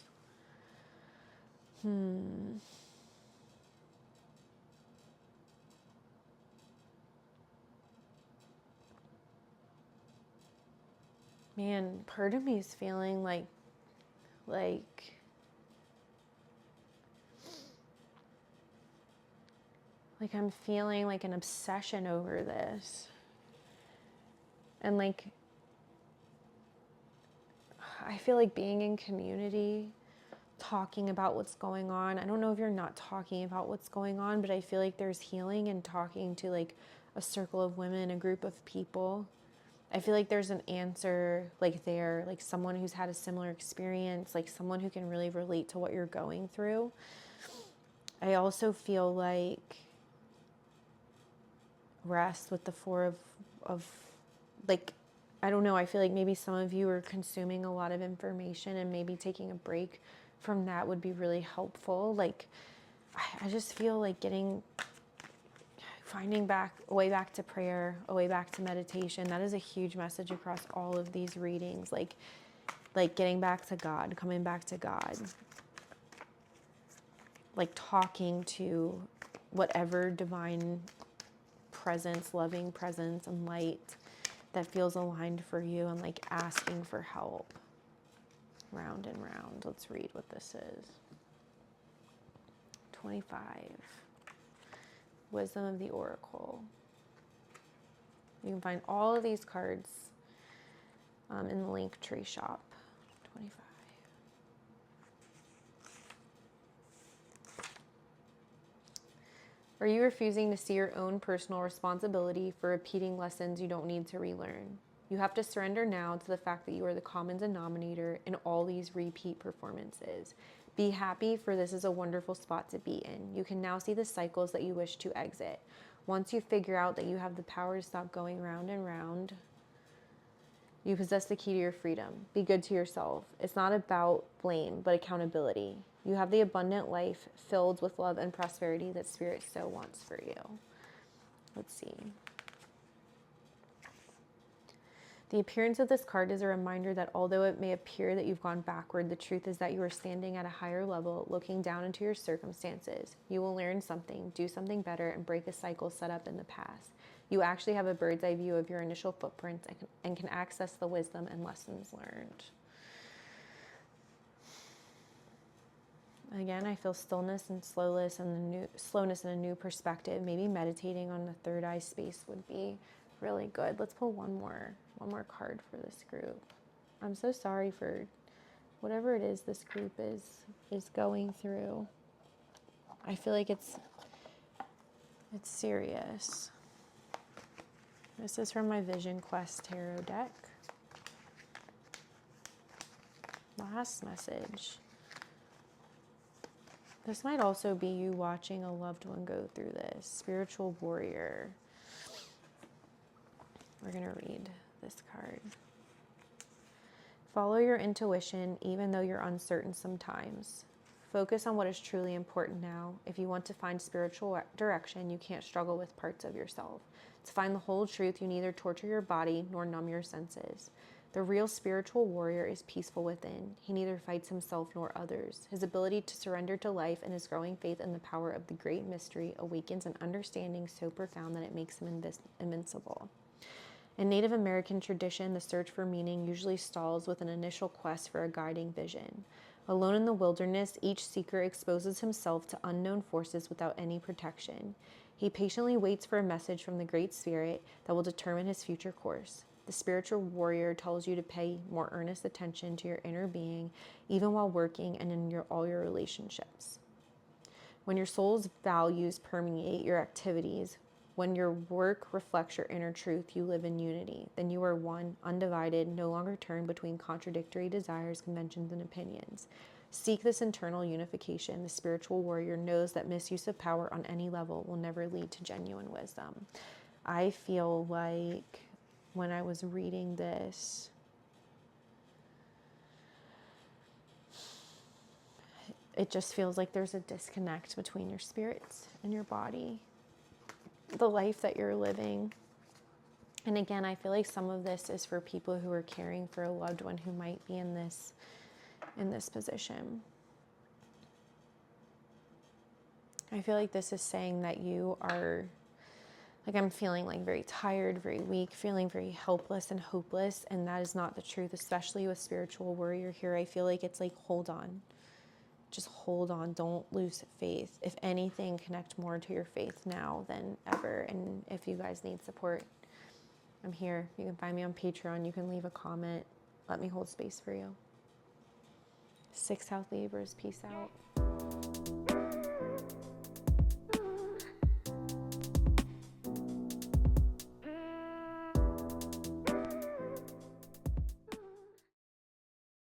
Man, part of me is feeling like I'm feeling like an obsession over this. And like, I feel like being in community, talking about what's going on. I don't know if you're not talking about what's going on, but I feel like there's healing in talking to like a circle of women, a group of people. I feel like there's an answer like there, like someone who's had a similar experience, like someone who can really relate to what you're going through. I also feel like rest with the four of like, I don't know, I feel like maybe some of you are consuming a lot of information, and maybe taking a break from that would be really helpful. Like, I just feel like finding a way back to prayer, a way back to meditation. That is a huge message across all of these readings. Like getting back to God, coming back to God. Like talking to whatever divine presence, loving presence and light that feels aligned for you, and like asking for help. Round and round. Let's read what this is. 25. Wisdom of the Oracle. You can find all of these cards in the Linktree shop. 25. Are you refusing to see your own personal responsibility for repeating lessons you don't need to relearn? You have to surrender now to the fact that you are the common denominator in all these repeat performances. Be happy, for this is a wonderful spot to be in. You can now see the cycles that you wish to exit. Once you figure out that you have the power to stop going round and round, you possess the key to your freedom. Be good to yourself. It's not about blame, but accountability. You have the abundant life filled with love and prosperity that Spirit so wants for you. Let's see. The appearance of this card is a reminder that although it may appear that you've gone backward, the truth is that you are standing at a higher level, looking down into your circumstances. You will learn something, do something better, and break a cycle set up in the past. You actually have a bird's eye view of your initial footprints and can access the wisdom and lessons learned. Again, I feel stillness and slowness and a new perspective. Maybe meditating on the third eye space would be really good. Let's pull one more card for this group. I'm so sorry for whatever it is this group is going through. I feel like it's It's serious. This is from my Vision Quest Tarot deck. Last message. This might also be you watching a loved one go through this. Spiritual warrior. We're going to read this card. Follow your intuition even though you're uncertain sometimes. Focus on what is truly important now. If you want to find spiritual direction, you can't struggle with parts of yourself. To find the whole truth, you neither torture your body nor numb your senses. The real spiritual warrior is peaceful within. He neither fights himself nor others. His ability to surrender to life and his growing faith in the power of the great mystery awakens an understanding so profound that it makes him invincible. In Native American tradition, the search for meaning usually stalls with an initial quest for a guiding vision. Alone in the wilderness, each seeker exposes himself to unknown forces without any protection. He patiently waits for a message from the Great Spirit that will determine his future course. The spiritual warrior tells you to pay more earnest attention to your inner being, even while working and in all your relationships. When your soul's values permeate your activities, when your work reflects your inner truth, you live in unity. Then you are one, undivided, no longer torn between contradictory desires, conventions, and opinions. Seek this internal unification. The spiritual warrior knows that misuse of power on any level will never lead to genuine wisdom. I feel like when I was reading this, it just feels like there's a disconnect between your spirits and your body, the life that you're living. And again, I feel like some of this is for people who are caring for a loved one who might be in this position. I feel like this is saying that you are, like, I'm feeling like very tired, very weak, feeling very helpless and hopeless, and that is not the truth, especially with spiritual warrior here. I feel like it's like, hold on. Just hold on. Don't lose faith. If anything, connect more to your faith now than ever. And if you guys need support, I'm here. You can find me on Patreon. You can leave a comment. Let me hold space for you. 6 House Libras. Peace out.